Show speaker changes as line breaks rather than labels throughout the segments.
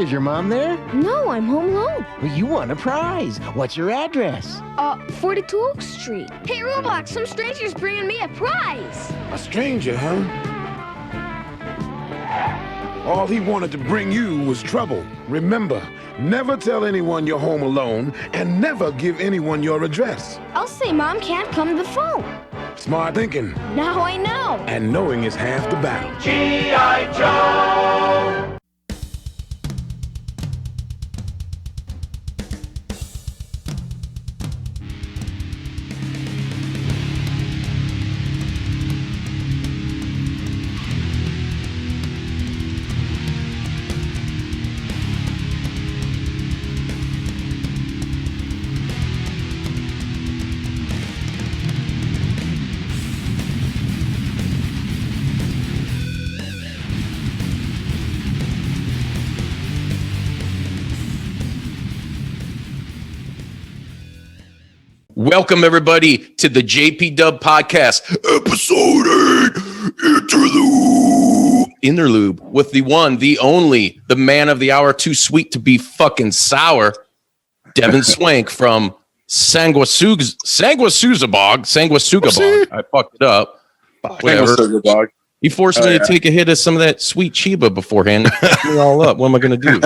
Is your mom there?
No, I'm home alone.
Well, you won a prize. What's your address?
42 Oak Street. Hey, Roblox, some stranger's bringing me a prize.
A stranger, huh? All he wanted to bring you was trouble. Remember, never tell anyone you're home alone and never give anyone your address.
I'll say Mom can't come to the phone.
Smart thinking.
Now I know.
And knowing is half the battle.
G.I. Joe!
Welcome, everybody, to the JPDUB podcast, episode 8, Interlube, with the one, the only, the man of the hour, too sweet to be fucking sour, Devin Swank from Sanguisugabogg. I fucked it up. Whatever. He forced me to take a hit of some of that sweet Chiba beforehand. Fucked me all up. What am I going to do?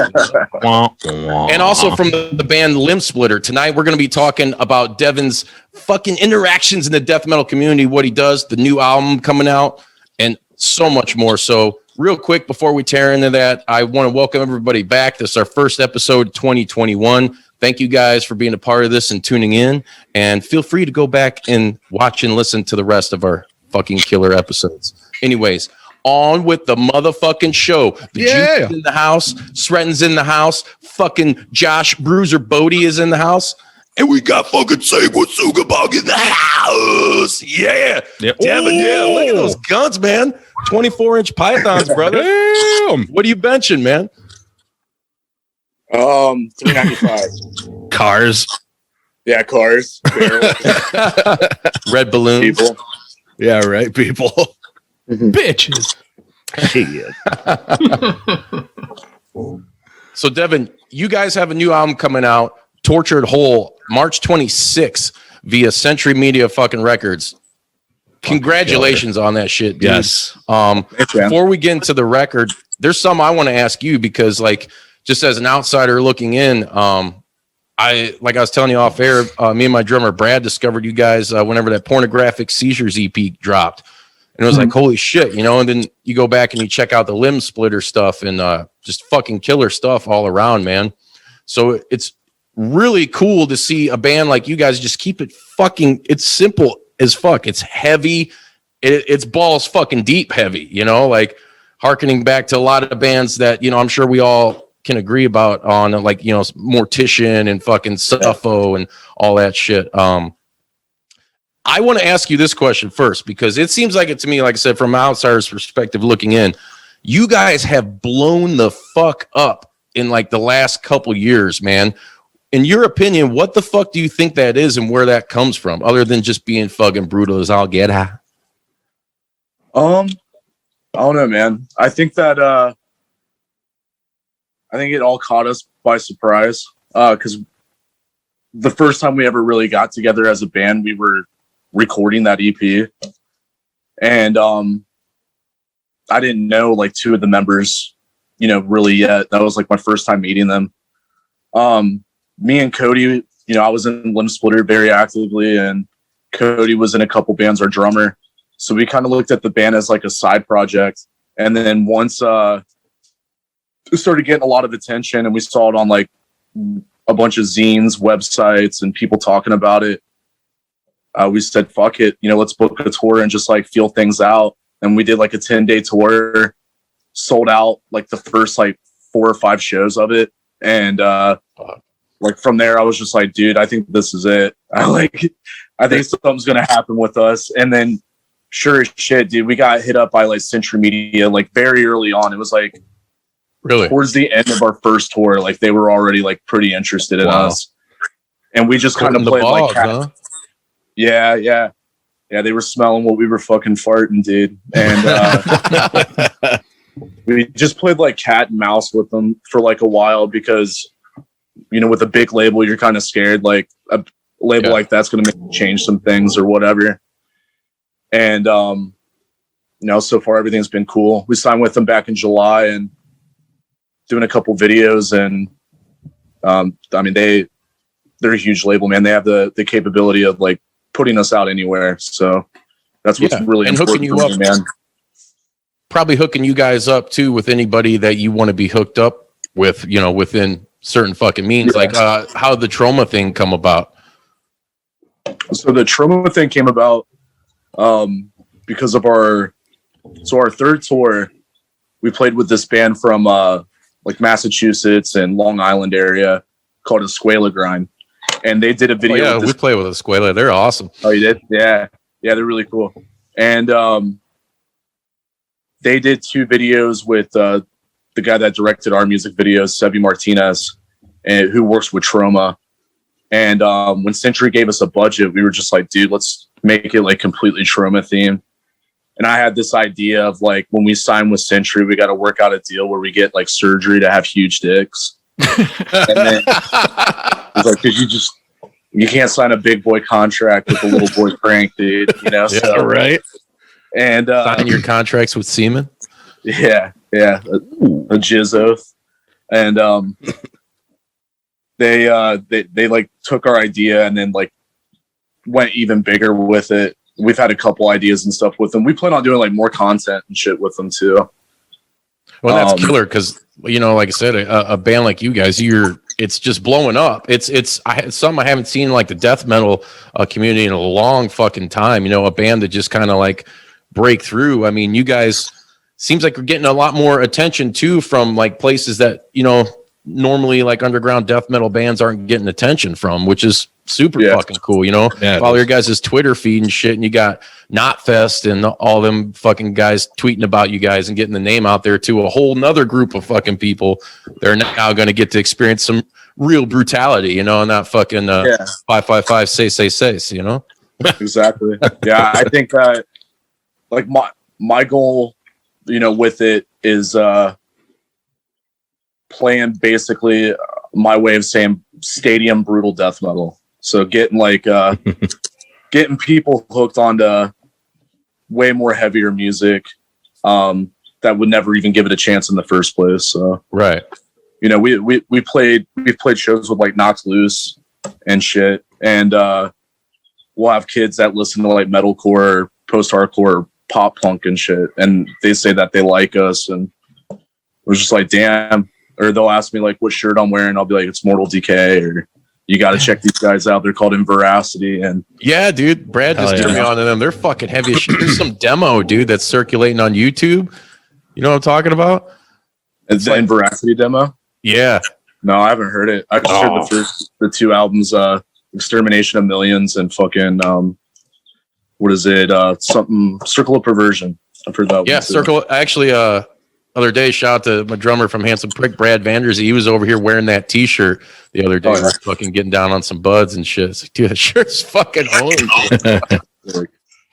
And also from the band Limb Splitter. Tonight we're going to be talking about Devin's fucking interactions in the death metal community, what he does, the new album coming out, and so much more. So real quick, before we tear into that, I want to welcome everybody back. This is our first episode 2021. Thank you guys for being a part of this and tuning in. And feel free to go back and watch and listen to the rest of our fucking killer episodes. Anyways, on with the motherfucking show. The Juice is in the house. Sretton's in the house. Fucking Josh Bruiser Bodie is in the house. And we got fucking Sanguisugabogg in the house. Yeah.
Yep.
Devin, yeah. Look at those guns, man. 24-inch pythons, brother. Damn. What are you benching, man?
395.
Cars.
Yeah, cars.
Red balloons.
People.
Yeah, right, people. Bitches.
So, Devin, you guys have a new album coming out, Tortured Whole, March 26th via Century Media fucking Records. Congratulations on that shit, dude.
Yes.
Before we get into the record, there's some I want to ask you because, like, just as an outsider looking in, I was telling you off air, me and my drummer Brad discovered you guys whenever that Pornographic Seizures EP dropped. And it was like, holy shit, you know, and then you go back and you check out the Limb Splitter stuff and just fucking killer stuff all around, man. So it's really cool to see a band like you guys just keep it fucking, it's simple as fuck. It's heavy. It's balls fucking deep heavy, you know, like hearkening back to a lot of bands that, you know, I'm sure we all can agree about on, like, you know, Mortician and fucking Suffo and all that shit. I want to ask you this question first because it seems like it to me, like I said, from an outsider's perspective looking in, you guys have blown the fuck up in like the last couple years, man. In your opinion, what the fuck do you think that is and where that comes from, other than just being fucking brutal as all get out?
I don't know, man. I think that I think it all caught us by surprise because the first time we ever really got together as a band, we were recording that EP, and I didn't know like two of the members, you know, really yet. That was like my first time meeting them. Me and Cody, you know, I was in Limb Splitter very actively, and Cody was in a couple bands, our drummer. So we kind of looked at the band as like a side project, and then once it started getting a lot of attention, and we saw it on like a bunch of zines, websites, and people talking about it. We said, fuck it, you know, let's book a tour and just like feel things out. And we did like a 10-day tour, sold out like the first like 4 or 5 shows of it. And like from there, I was just like, dude, I think this is it. I think something's going to happen with us. And then sure as shit, dude, we got hit up by like Century Media, like very early on. It was like,
really
towards the end of our first tour, like they were already like pretty interested in us. And we just kind of played
bog,
like,
huh?
Yeah, they were smelling what we were fucking farting, dude. And we just played like cat and mouse with them for like a while because, you know, with a big label, you're kind of scared like a label like that's going to make you change some things or whatever. And, you know, so far everything's been cool. We signed with them back in July and doing a couple videos, and I mean, they're a huge label, man. They have the capability of like putting us out anywhere. So that's what's really
and
important
hooking you
for
up,
me, man.
Probably hooking you guys up too with anybody that you want to be hooked up with, you know, within certain fucking means. Like how the Trauma thing come about.
So the Trauma thing came about because of our third tour. We played with this band from like Massachusetts and Long Island area called Escuela Grind, and they did a video.
Oh, yeah, we play with Escuela. They're awesome.
Oh, you did? Yeah, they're really cool. And they did 2 videos with the guy that directed our music videos, Sevi Martinez, and who works with Trauma. And when Century gave us a budget, we were just like, dude, let's make it like completely Trauma themed. And I had this idea of like, when we sign with Century, we got to work out a deal where we get like surgery to have huge dicks. And then it was like, cause you can't sign a big boy contract with a little boy prank, dude, you know?
Yeah,
so,
right.
And
signing your contracts with semen.
Yeah. A jizz oath. And they like took our idea and then like went even bigger with it. We've had a couple ideas and stuff with them. We plan on doing like more content and shit with them too.
Well, that's killer because, you know, like I said, a band like you guys, it's just blowing up. It's something I haven't seen like the death metal community in a long fucking time. You know, a band that just kind of like break through. I mean, you guys seems like you're getting a lot more attention too from like places that, you know, normally like underground death metal bands aren't getting attention from, which is super fucking cool. You know, follow your guys' Twitter feed and shit, and you got Knotfest and all them fucking guys tweeting about you guys and getting the name out there to a whole nother group of fucking people. They're now going to get to experience some real brutality, you know, and not fucking 555 say, you know.
Exactly. Yeah, I think like my goal, you know, with it is playing basically my way of saying stadium brutal death metal. So getting like getting people hooked onto way more heavier music that would never even give it a chance in the first place. So
right,
you know, we've played shows with like Knocked Loose and shit, and we'll have kids that listen to like metalcore, post-hardcore, pop punk and shit, and they say that they like us, and we're just like, damn. Or they'll ask me like what shirt I'm wearing. I'll be like, it's Mortal Decay, or you got to check these guys out. They're called Inveracity. And
yeah, dude, Brad just turned me on to them. They're fucking heavy as shit. There's some demo, dude, that's circulating on YouTube. You know what I'm talking about?
It's the like, Inveracity demo.
Yeah.
No, I haven't heard it. I just heard the 2 albums, Extermination of Millions and fucking what is it? Something Circle of Perversion. I've heard that.
Yeah, Circle. Actually, other day, shout out to my drummer from Handsome Prick, Brad Vandersee. He was over here wearing that T-shirt the other day, fucking getting down on some buds and shit. It's like, dude, that shirt's fucking holy.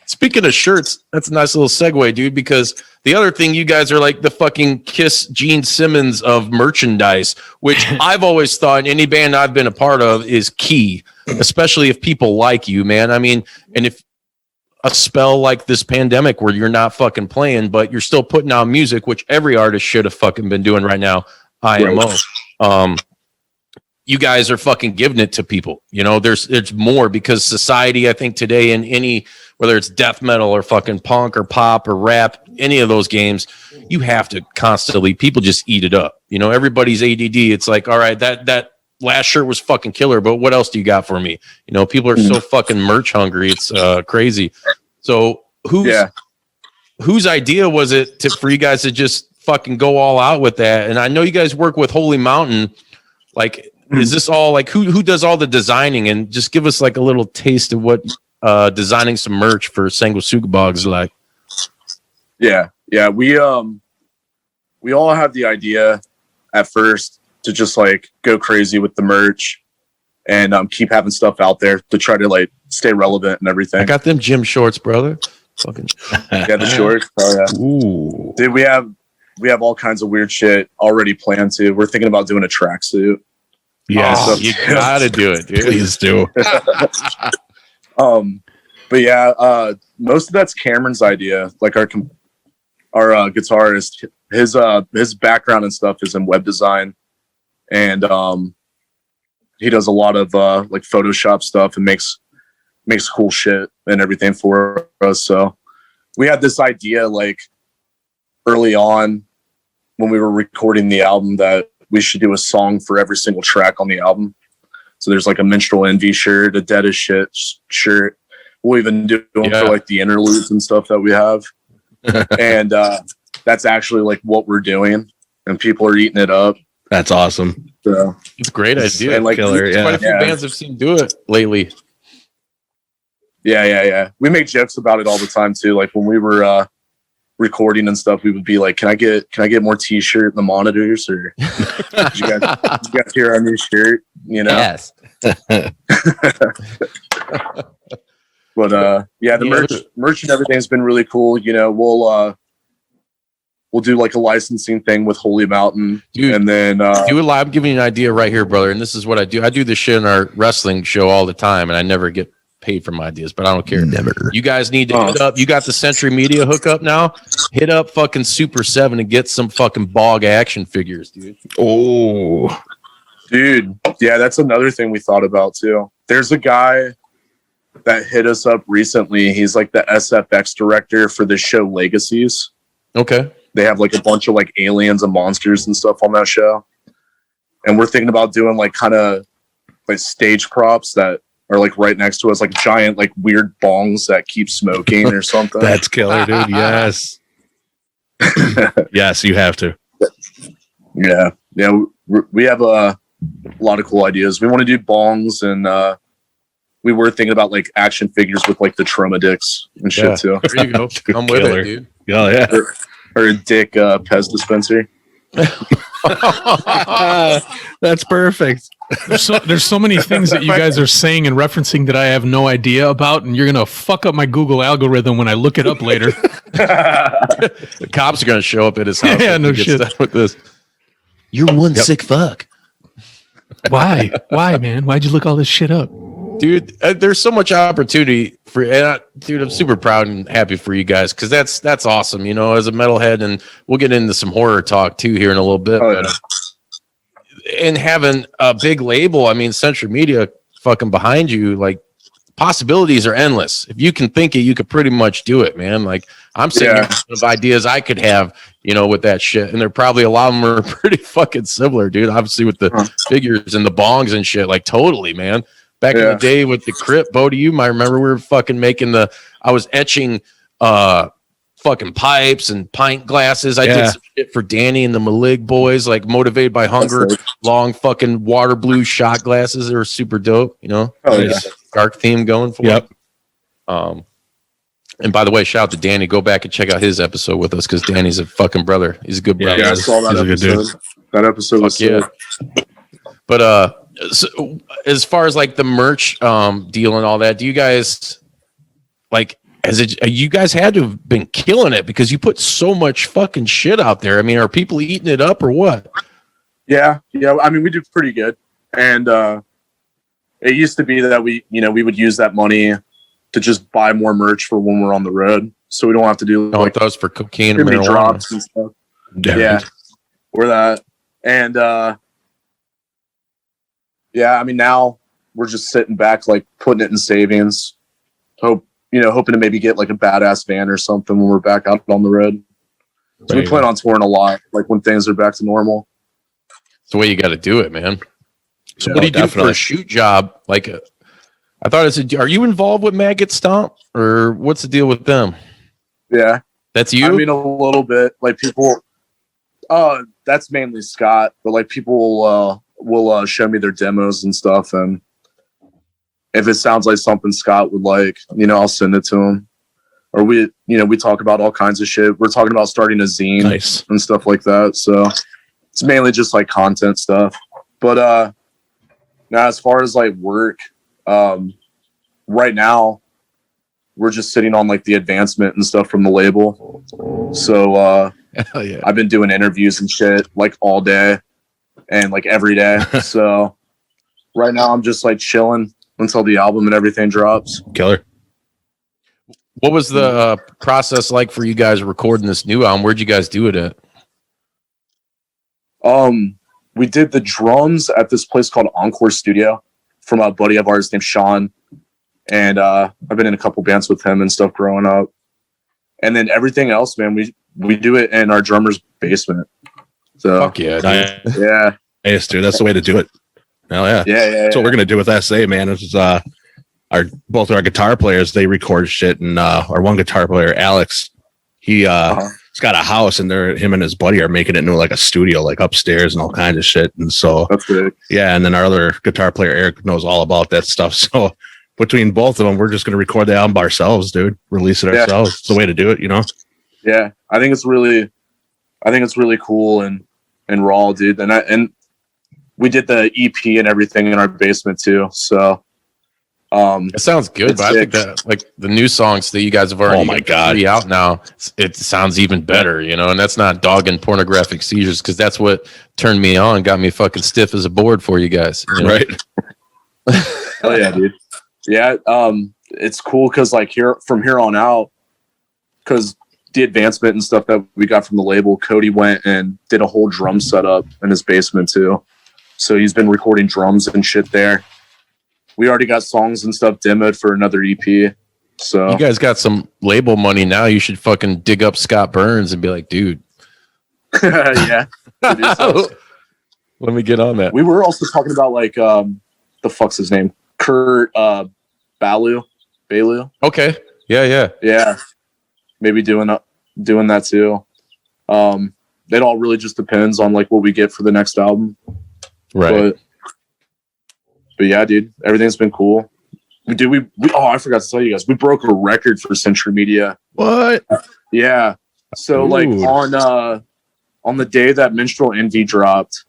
Speaking of shirts, that's a nice little segue, dude, because the other thing, you guys are like the fucking Kiss Gene Simmons of merchandise, which I've always thought any band I've been a part of is key, especially if people like you, man. I mean, and if a spell like this pandemic where you're not fucking playing, but you're still putting out music, which every artist should have fucking been doing right now. IMO. You guys are fucking giving it to people. You know, there's more because society, I think today in any, whether it's death metal or fucking punk or pop or rap, any of those games, you have to constantly, people just eat it up. You know, everybody's ADD. It's like, all right, that last shirt was fucking killer, but what else do you got for me? You know, people are so fucking merch hungry. It's crazy. So whose idea was it for you guys to just fucking go all out with that? And I know you guys work with Holy Mountain. Like, is this all like who does all the designing? And just give us like a little taste of what designing some merch for Sanguisugabogg is like. Yeah. We all have the idea at first to just like go crazy with the merch and keep having stuff out there to try to like stay relevant and everything. I got them gym shorts, brother. Fucking
yeah, the shorts. Oh yeah.
Ooh.
Dude, we have we have all kinds of weird shit already planned too. We're thinking about doing a tracksuit.
Yes,
You gotta do it, dude.
please do.
But yeah, most of that's Cameron's idea. Like our guitarist, his background and stuff is in web design, and he does a lot of like Photoshop stuff and makes cool shit and everything for us. So we had this idea like early on when we were recording the album that we should do a song for every single track on the album. So there's like a Minstrel Envy shirt, a Dead as Shit shirt. We'll even do them for like the interludes and stuff that we have. And that's actually like what we're doing, and people are eating it up.
That's awesome.
So
It's a great idea.
and like
Killer, yeah.
Quite a few bands I've seen do it lately.
yeah. We make jokes about it all the time too. Like when we were recording and stuff, we would be like, "Can I get more T-shirt in the monitors?" Or did you guys hear our new shirt? You know.
Yes.
But yeah, the merch and everything's been really cool. You know, we'll do like a licensing thing with Holy Mountain,
Dude,
and then
do a live. I'm giving you an idea right here, brother. And this is what I do. I do this shit in our wrestling show all the time, and I never get paid for my ideas, but I don't care.
Never.
You guys need to hit up. You got the Century Media hookup now. Hit up fucking Super 7 and get some fucking Bogg action figures, dude.
Oh,
dude, yeah, that's another thing we thought about too. There's a guy that hit us up recently. He's like the SFX director for the show Legacies.
Okay.
They have like a bunch of like aliens and monsters and stuff on that show. And we're thinking about doing like kind of like stage props that are like right next to us, like giant, like weird bongs that keep smoking or something.
that's killer, dude. Yes. Yes, you have to.
Yeah. We have a lot of cool ideas. We want to do bongs, and we were thinking about like action figures with like the trauma dicks and shit too.
There you go. I'm with
Killer.
it, dude.
Oh, yeah.
Or a dick Pez dispenser.
That's perfect.
There's so many things that you guys are saying and referencing that I have no idea about, and you're gonna fuck up my Google algorithm when I look it up later.
The cops are gonna show up at his house.
Yeah,
if
no
he gets
shit.
done with this. You're one sick fuck.
Why, man? Why'd you look all this shit up?
Dude, there's so much opportunity for, dude, I'm super proud and happy for you guys, because that's awesome, you know, as a metalhead, and we'll get into some horror talk too here in a little bit. But, and having a big label, I mean, Century Media fucking behind you, like, possibilities are endless. If you can think it, you could pretty much do it, man. Like, I'm saying of ideas I could have, you know, with that shit, and they're probably a lot of them are pretty fucking similar, dude. Obviously with the figures and the bongs and shit, like totally, man. Back in the day with the Crypt, Bodie, you might remember we were fucking making I was etching fucking pipes and pint glasses. I did some shit for Danny and the Malig boys, like Motivated by Hunger, long fucking water blue shot glasses. They were super dope, you know. Dark theme going for it. And by the way, shout out to Danny. Go back and check out his episode with us, because Danny's a fucking brother. He's a good brother.
Yeah, I saw that episode. That episode was sick.
But so as far as like the merch deal and all that, do you guys like, you guys had to have been killing it, because you put so much fucking shit out there. I mean, are people eating it up or what?
Yeah. I mean, we do pretty good. And it used to be that we would use that money to just buy more merch for when we're on the road, so we don't have to do like
those for cocaine and marijuana
drops and stuff. Yeah, or that. And yeah, I mean, now we're just sitting back, like putting it in savings, hoping to maybe get like a badass van or something when we're back out on the road. So we plan on touring a lot, like when things are back to normal.
It's the way you got to do it, man. So what do you do for a shoot job? Like, I thought are you involved with Maggot Stomp, or what's the deal with them?
Yeah,
that's you.
I mean, a little bit. Like people, that's mainly Scott, but like people will show me their demos and stuff, and if it sounds like something Scott would like, I'll send it to him. Or we talk about all kinds of shit. We're talking about starting a zine and stuff like that. So it's mainly just like content stuff. But now as far as like work, right now we're just sitting on like the advancement and stuff from the label. So
Hell yeah.
I've been doing interviews and shit like all day and like every day. So right now I'm just like chilling until the album and everything drops.
Killer.
What was the process like for you guys recording this new album? Where'd you guys do it at?
We did the drums at this place called Encore Studio from a buddy of ours named Sean. And I've been in a couple bands with him and stuff growing up. And then everything else, man, we do it in our drummer's basement. So
Fuck yeah, dude.
yeah.
Yes, dude, that's the way to do it. Hell yeah.
Yeah.
That's what we're gonna do with SA, man. This is both our guitar players, they record shit, and our one guitar player, Alex, he's got a house, and him and his buddy are making it into like a studio, like upstairs and all kinds of shit. And so
That's good.
yeah, and then our other guitar player, Eric, knows all about that stuff. So between both of them, we're just gonna record the album ourselves, dude. Release it ourselves. It's the way to do it, you know?
Yeah. I think it's really cool and raw, dude. And we did the EP and everything in our basement too. So
It sounds good, but I think that like the new songs that you guys have already
Oh my God.
3 out now, it sounds even better, you know, and that's not dogging pornographic seizures, because that's what turned me on, got me fucking stiff as a board for you guys. You know?
Right.
hell yeah, dude. Yeah. It's cool because like from here on out, because the advancement and stuff that we got from the label, Cody went and did a whole drum setup in his basement too. So he's been recording drums and shit there. We already got songs and stuff demoed for another EP. So
You guys got some label money now. You should fucking dig up Scott Burns and be like, dude,
yeah.
let me get on that.
We were also talking about like the fuck's his name? Kurt Balu.
Okay. Yeah.
Yeah. Maybe doing that too. It all really just depends on like what we get for the next album.
Right.
But yeah, dude, everything's been cool. I forgot to tell you guys, we broke a record for Century Media.
What?
Yeah. So like
Dude.
on the day that Minstrel Envy dropped,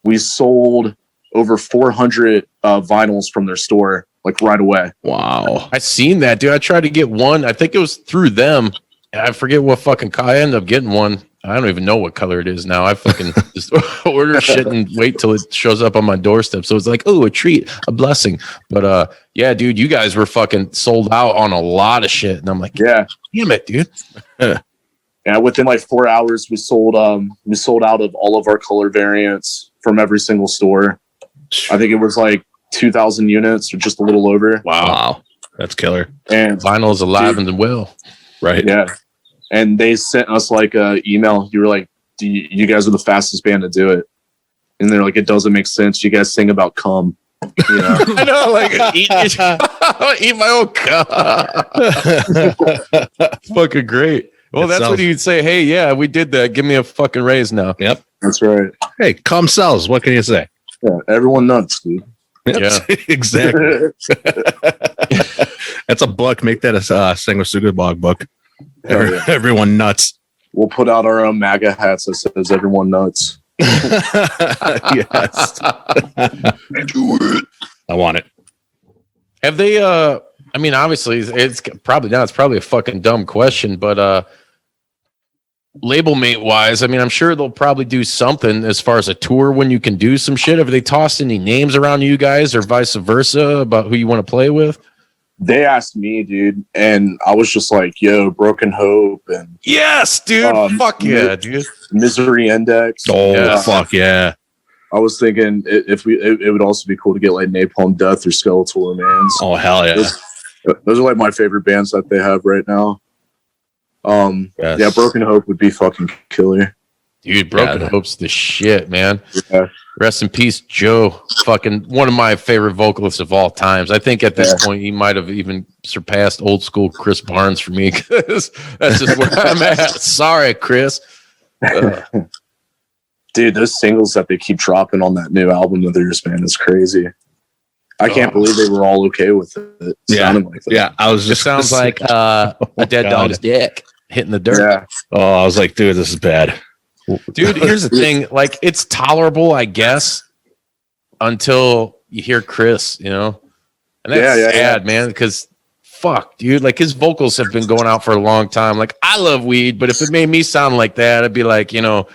we sold over 400 vinyls from their store like right away.
Wow.
I seen that, dude. I tried to get one. I think it was through them. I forget what fucking I ended up getting one. I don't even know what color it is now. I fucking just order shit and wait till it shows up on my doorstep. So it's like, oh, a treat, a blessing. But yeah, dude, you guys were fucking sold out on a lot of shit. And I'm like,
Yeah.
damn it, dude.
Yeah, within like 4 hours, we sold out of all of our color variants from every single store. I think it was like 2,000 units or just a little over.
Wow. That's killer.
And
Vinyl's alive and well.
Right.
yeah, and they sent us like a email. You were like, you guys are the fastest band to do it. And they're like, it doesn't make sense. You guys sing about cum. You know?
I know, like eat my own cup. Fucking great. Well, that's what you'd say. Hey, yeah, we did that. Give me a fucking raise now.
Yep.
That's right.
Hey, cum sells. What can you say?
Yeah, everyone nuts, dude.
Yeah.
Exactly. That's a book. Make that a Sanguisugabogg book.
Hell yeah.
Everyone nuts.
We'll put out our own MAGA hats that says everyone nuts.
Yes.
Do it.
I want it.
Have they I mean, obviously it's probably a fucking dumb question, but label mate wise, I mean, I'm sure they'll probably do something as far as a tour when you can do some shit. Have they tossed any names around you guys or vice versa about who you want to play with?
They asked me, dude, and I was just like, yo, Broken Hope and
Yes, dude. Fuck yeah, dude.
Misery Index.
Oh,
Yeah.
fuck yeah.
I was thinking it would also be cool to get like Napalm Death or Skeletal Remains.
Oh, hell yeah.
Those are like my favorite bands that they have right now.
Yes.
Yeah, Broken Hope would be fucking killer.
Dude, Broken
Yeah.
Hope's the shit, man.
Yeah.
Rest in peace, Joe. Fucking one of my favorite vocalists of all times. I think at this point he might have even surpassed old school Chris Barnes for me, because that's just where I'm at. Sorry, Chris.
Dude, those singles that they keep dropping on that new album of theirs, man, is crazy. I can't believe they were all okay with it. Sounding like that.
Yeah. I was
It
just
sounds like a dead
God.
dog's dick hitting the dirt.
Yeah.
Oh, I was like, dude, this is bad.
Dude, here's the thing. Like, it's tolerable, I guess, until you hear Chris, you know? And that's sad, man, because fuck, dude. Like his vocals have been going out for a long time. Like I love weed, but if it made me sound like that, I'd be like, you know,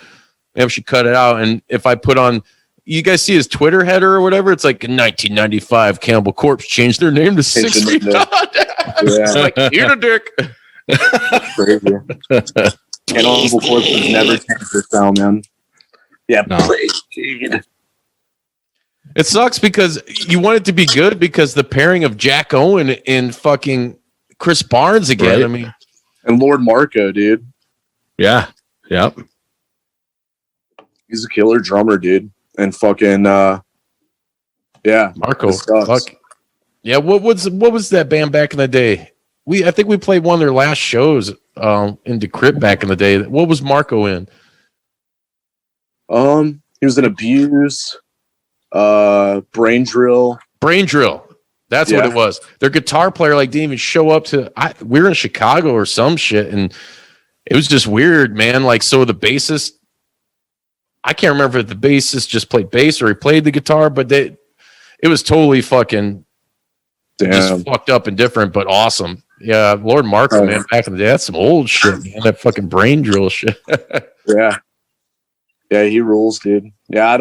maybe I should cut it out. And if I put on, you guys see his Twitter header or whatever, it's like in 1995, Cannibal Corpse changed their name to 6 Feet Under. It's like, eat a dick.
Crazy. Cannibal Corpse has never changed their style, man. Yeah,
No.
It sucks because you want it to be good because the pairing of Jack Owen and fucking Chris Barnes again.
Right.
I mean,
and Lord Marco, dude.
Yeah. Yep.
He's a killer drummer, dude. And fucking yeah.
Marco.
it sucks.
Fuck. Yeah, what was that band back in the day? I think we played one of their last shows in Decrypt back in the day. What was Marco in?
He was in Abuse, Brain Drill.
Brain Drill. That's what it was. Their guitar player didn't even show up to. We were in Chicago or some shit, and it was just weird, man. Like, so the bassist, I can't remember if the bassist just played bass or he played the guitar, but it was totally fucking just fucked up and different, but awesome. Yeah, Lord Marco, man, back in the day, that's some old shit, man. That fucking Brain Drill shit.
Yeah, he rules, dude. Yeah,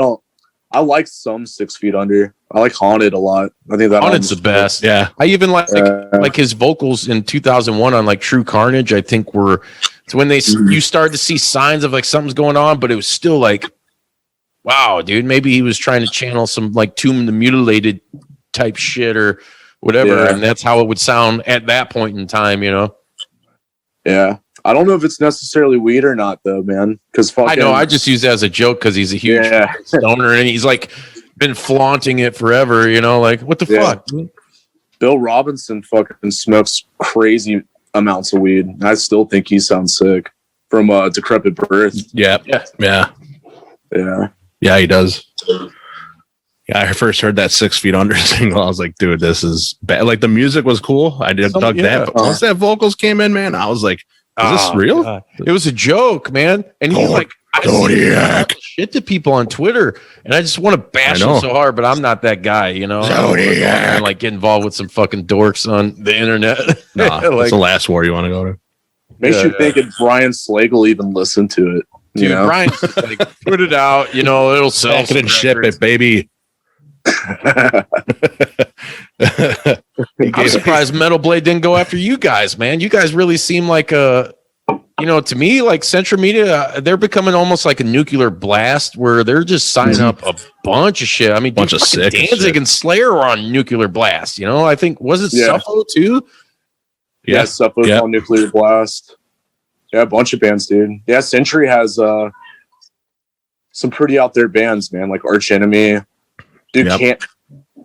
I like some 6 Feet Under. I like Haunted a lot. I think that
Haunted's the best.
Yeah.
I even like his vocals in 2001 on like True Carnage. I think it's when you started to see signs of like something's going on, but it was still like, wow, dude, maybe he was trying to channel some like Tomb the Mutilated type shit or whatever, and that's how it would sound at that point in time, you know?
Yeah. I don't know if it's necessarily weed or not, though, man. Because
I know, I just use it as a joke because he's a huge stoner and he's like been flaunting it forever, you know? Like, what the fuck?
Bill Robinson fucking smokes crazy amounts of weed. I still think he sounds sick from Decrepit Birth.
Yeah. Yeah, he does. Yeah, I first heard that 6 Feet Under single. I was like, dude, this is bad. Like the music was cool. I dug that. But once that vocals came in, man, I was like, is this real?
God. It was a joke, man. And he's like, I say shit to people on Twitter, and I just want to bash him so hard, but I'm not that guy, you know? And like get involved with some fucking dorks on the internet.
Nah, that's the last war you want to go to.
Makes you think if Brian Slagle even listened to it.
Dude, Brian, like, put it out, you know, it'll sell.
Pack it and ship it, baby.
I'm surprised Metal Blade didn't go after you guys, man. You guys really seem like to me, like Central Media, they're becoming almost like a nuclear blast where they're just signing up a bunch of shit. I mean,
bunch of sick
Danzig and Slayer are on Nuclear Blast, you know? I think, was it Suffo too?
Yeah, Suffo's on Nuclear Blast. Yeah, a bunch of bands, dude. Yeah, Century has some pretty out there bands, man, like Arch Enemy. Dude,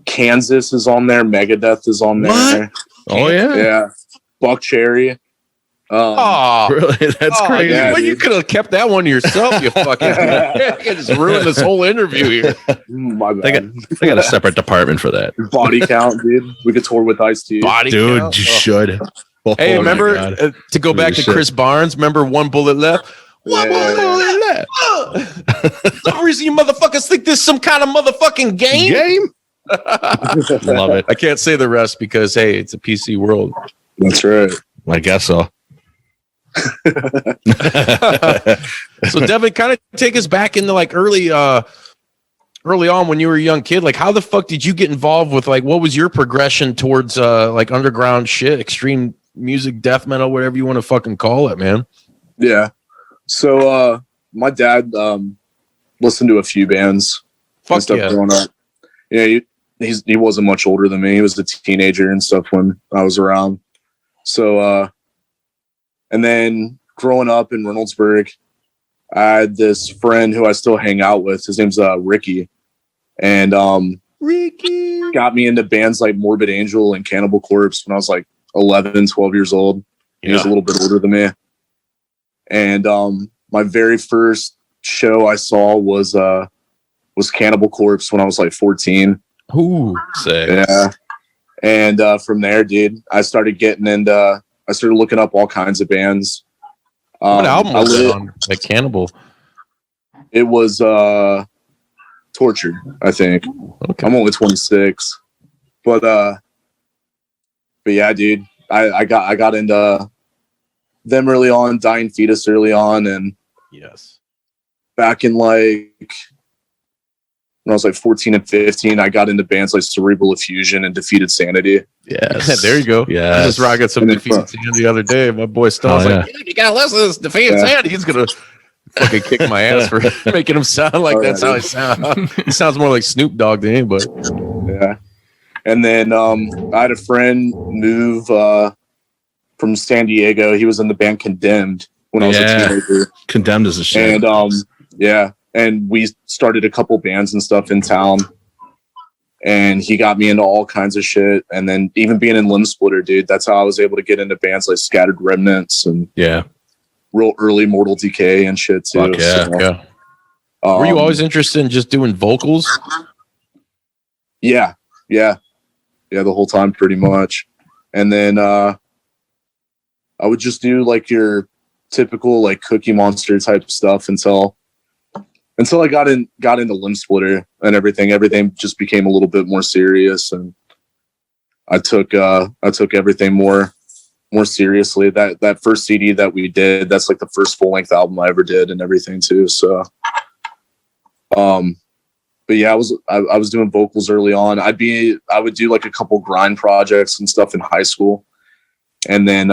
Kansas is on there. Megadeth is on there.
Oh, yeah.
Yeah. Buck Cherry.
Really? That's crazy.
Yeah, you could have kept that one to yourself, you fucking. You just ruined this whole interview here.
My bad.
They got a separate department for that.
Body Count, dude. We could tour with Ice-T.
Dude,
Count?
you should.
Hey, remember to go back to Chris Barnes? Remember One Bullet Left? One bullet left. For some reason, you motherfuckers think this is some kind of motherfucking game?
Love it.
I can't say the rest because hey, it's a PC world.
That's right.
I guess so.
So Devin, kind of take us back into like early on when you were a young kid. Like, how the fuck did you get involved with like what was your progression towards like underground shit, extreme music, death metal, whatever you want to fucking call it, man?
Yeah. So my dad listened to a few bands and stuff growing up. Yeah, he wasn't much older than me. He was a teenager and stuff when I was around. So and then growing up in Reynoldsburg, I had this friend who I still hang out with. His name's Ricky. And Ricky got me into bands like Morbid Angel and Cannibal Corpse when I was like 11, 12 years old. He was a little bit older than me. And my very first show I saw was Cannibal Corpse when I was like 14.
Ooh, sick.
Yeah. And from there, dude, I started looking up all kinds of bands.
What album was it on? Like Cannibal?
It was Tortured, I think.
Okay.
I'm only 26. But yeah, dude, I got into them early on, Dying Fetus early on, and
Yes.
back in like when I was like 14 and 15, I got into bands like Cerebral Effusion and Defeated Sanity.
Yes.
There you go.
Yes.
I just rocking some
And then
Defeated Sanity the other day. My boy Stone's
Oh,
like, dude, you gotta listen to this Defeated Sanity. He's gonna fucking kick my ass for making him sound like that's how he sounds. He sounds more like Snoop Dogg than anybody.
Yeah. And then I had a friend move from San Diego. He was in the band Condemned when I was a teenager.
Condemned as a shit.
And yeah. And we started a couple bands and stuff in town. And he got me into all kinds of shit. And then even being in Limb Splitter, dude, that's how I was able to get into bands like Scattered Remnants and real early Mortal Decay and shit too.
Fuck yeah.
So,
Yeah. Were you always interested in just doing vocals?
Yeah. The whole time pretty much. And then I would just do like your typical like Cookie Monster type stuff until I got into Limb Splitter and everything. Everything just became a little bit more serious, and I took everything more seriously. That first CD that we did, that's like the first full length album I ever did and everything too. So but yeah, I was doing vocals early on. I would do like a couple grind projects and stuff in high school. And then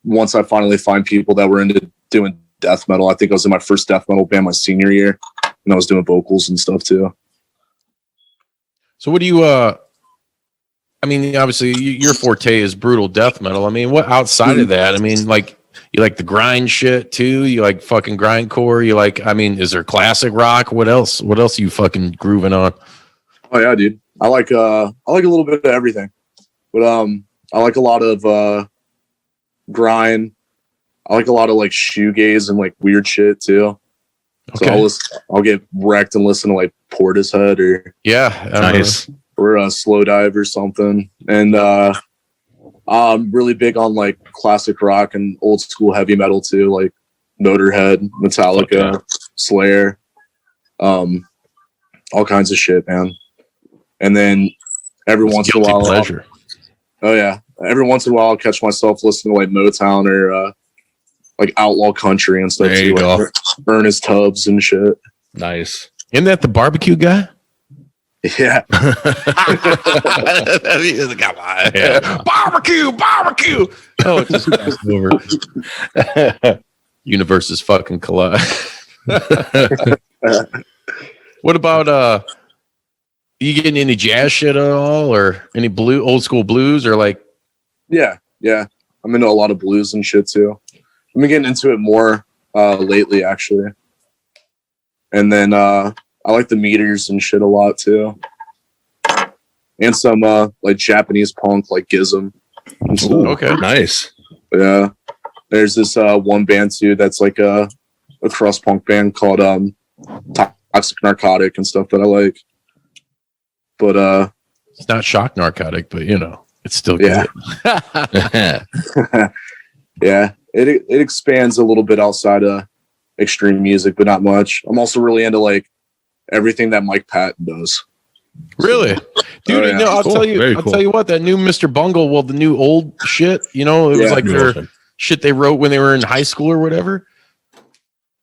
once I finally find people that were into doing death metal, I think I was in my first death metal band my senior year, and I was doing vocals and stuff too.
So what do you I mean, obviously your forte is brutal death metal. I mean, what outside of that? I mean, like you like the grind shit too? You like fucking grindcore? You like, I mean, is there classic rock? What else? What else are you fucking grooving on?
Oh yeah, dude. I like a little bit of everything. But I like a lot of grind. I like a lot of like shoegaze and like weird shit too.
Okay.
So I'll get wrecked and listen to like Portishead or a Slow Dive or something. And I'm really big on like classic rock and old school heavy metal too, like Motorhead, Metallica, Slayer, all kinds of shit, man. And then every once in a while,
pleasure.
Every once in a while, I'll catch myself listening to like Motown or like outlaw country and stuff.
There you
like
go.
Ernest Tubbs and shit.
Nice.
Isn't that the barbecue guy?
Yeah.
Come on. Yeah. Barbecue. Oh, it just passed over. Universes fucking collide. What about you getting any jazz shit at all, or any old school blues, or like?
Yeah. I'm into a lot of blues and shit too. I've been getting into it more lately, actually. And then I like the meters and shit a lot too, and some like Japanese punk, like Gizm.
Ooh,
okay,
nice.
Yeah, there's this one band too that's like a cross punk band called Toxic Narcotic and stuff that I like. But
it's not shock narcotic, but you know, it's still good.
Yeah, it expands a little bit outside of extreme music, but not much. I'm also really into like everything that Mike Patton does.
Really, dude?
yeah.
No, I'll
Cool.
tell you.
Very
I'll
cool.
tell you what. That new Mr. Bungle. Well, the new old shit. You know, it was
Yeah.
like their shit they wrote when they were in high school or whatever.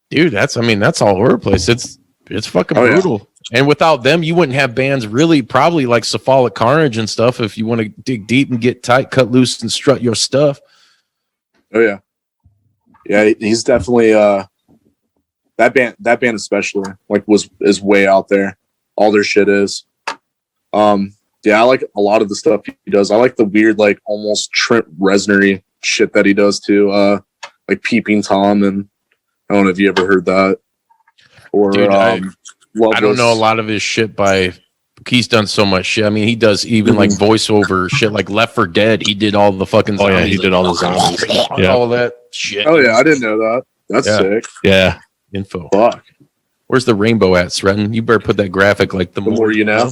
Dude, that's all over the place. It's fucking brutal. And without them, you wouldn't have bands really probably like Cephalic Carnage and stuff. If you want to dig deep and get tight, cut loose, and strut your stuff.
Oh yeah, yeah. He's definitely that band especially like is way out there. All their shit is. Yeah, I like a lot of the stuff he does. I like the weird, like almost Trent Reznor-y shit that he does too. Like Peeping Tom, and I don't know if you ever heard that. Or
Dude, I don't know a lot of his shit by. He's done so much shit. I mean, he does even like voiceover shit, like Left 4 Dead. He did all the fucking.
Oh yeah,
zombies,
he did all the zombies. Yeah.
all that shit.
Oh yeah, I didn't know that. That's sick.
Yeah.
Info.
Fuck.
Where's the rainbow at, Sretton? You better put that graphic like the
more you know.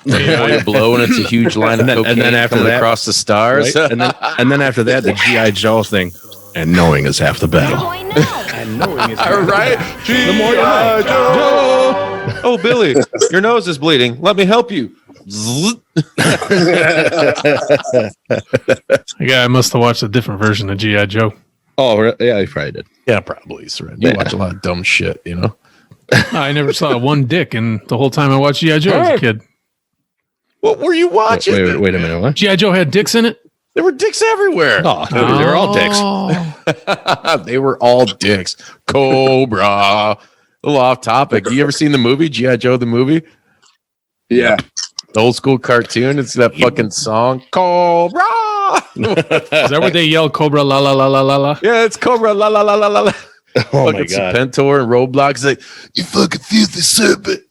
Yeah, you blow and it's a huge line of cocaine
and then after
coming
that,
across the stars.
Right? and then after that, the G.I. Joe thing. And knowing is half the battle.
And knowing is
All right. The more you know. Oh, Billy, your nose is bleeding. Let me help you. Zzz.
Yeah, I must have watched a different version of G.I. Joe.
Oh, yeah, he probably did.
Yeah, probably. You watch a lot of dumb shit, you know?
I never saw one dick in the whole time I watched G.I. Joe as a kid.
What were you watching?
Wait a minute. What?
G.I. Joe had dicks in it?
There were dicks everywhere.
Oh, they were all dicks.
They were all dicks. Cobra. A little off topic. You ever seen the movie G.I. Joe the movie?
Yeah.
The old school cartoon. It's that fucking song. Cobra.
Is that where they yell Cobra la la la la la la?
Yeah, it's Cobra la la la la la la.
Oh my god.
Serpentor and Roblox. Like, you fucking filthy serpent.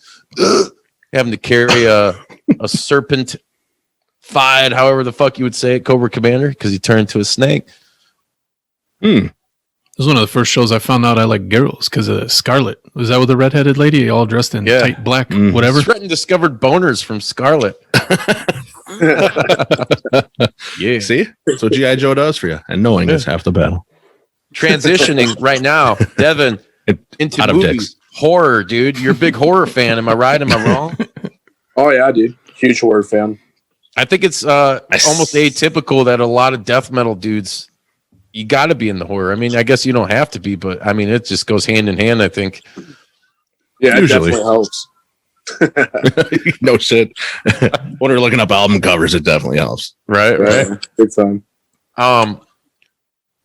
Having to carry a serpent fied, however the fuck you would say it, Cobra Commander, because he turned into a snake.
It was one of the first shows I found out I like girls because of Scarlet. Was that with the redheaded lady all dressed in tight black, whatever?
Stratton discovered boners from Scarlet. Yeah.
See? That's what G.I. Joe does for you. And knowing is half the battle.
Transitioning right now, Devin, into
Out of
movies.
dicks.
Horror, dude. You're a big horror fan. Am I right? Am I wrong?
Oh yeah, dude. Huge horror fan.
I think it's almost atypical that a lot of death metal dudes, you got to be in the horror. I mean, I guess you don't have to be, but I mean, it just goes hand in hand, I think.
Yeah,
Usually.
it definitely helps.
No shit. When we're looking up album covers, it definitely helps.
Right.
Big time.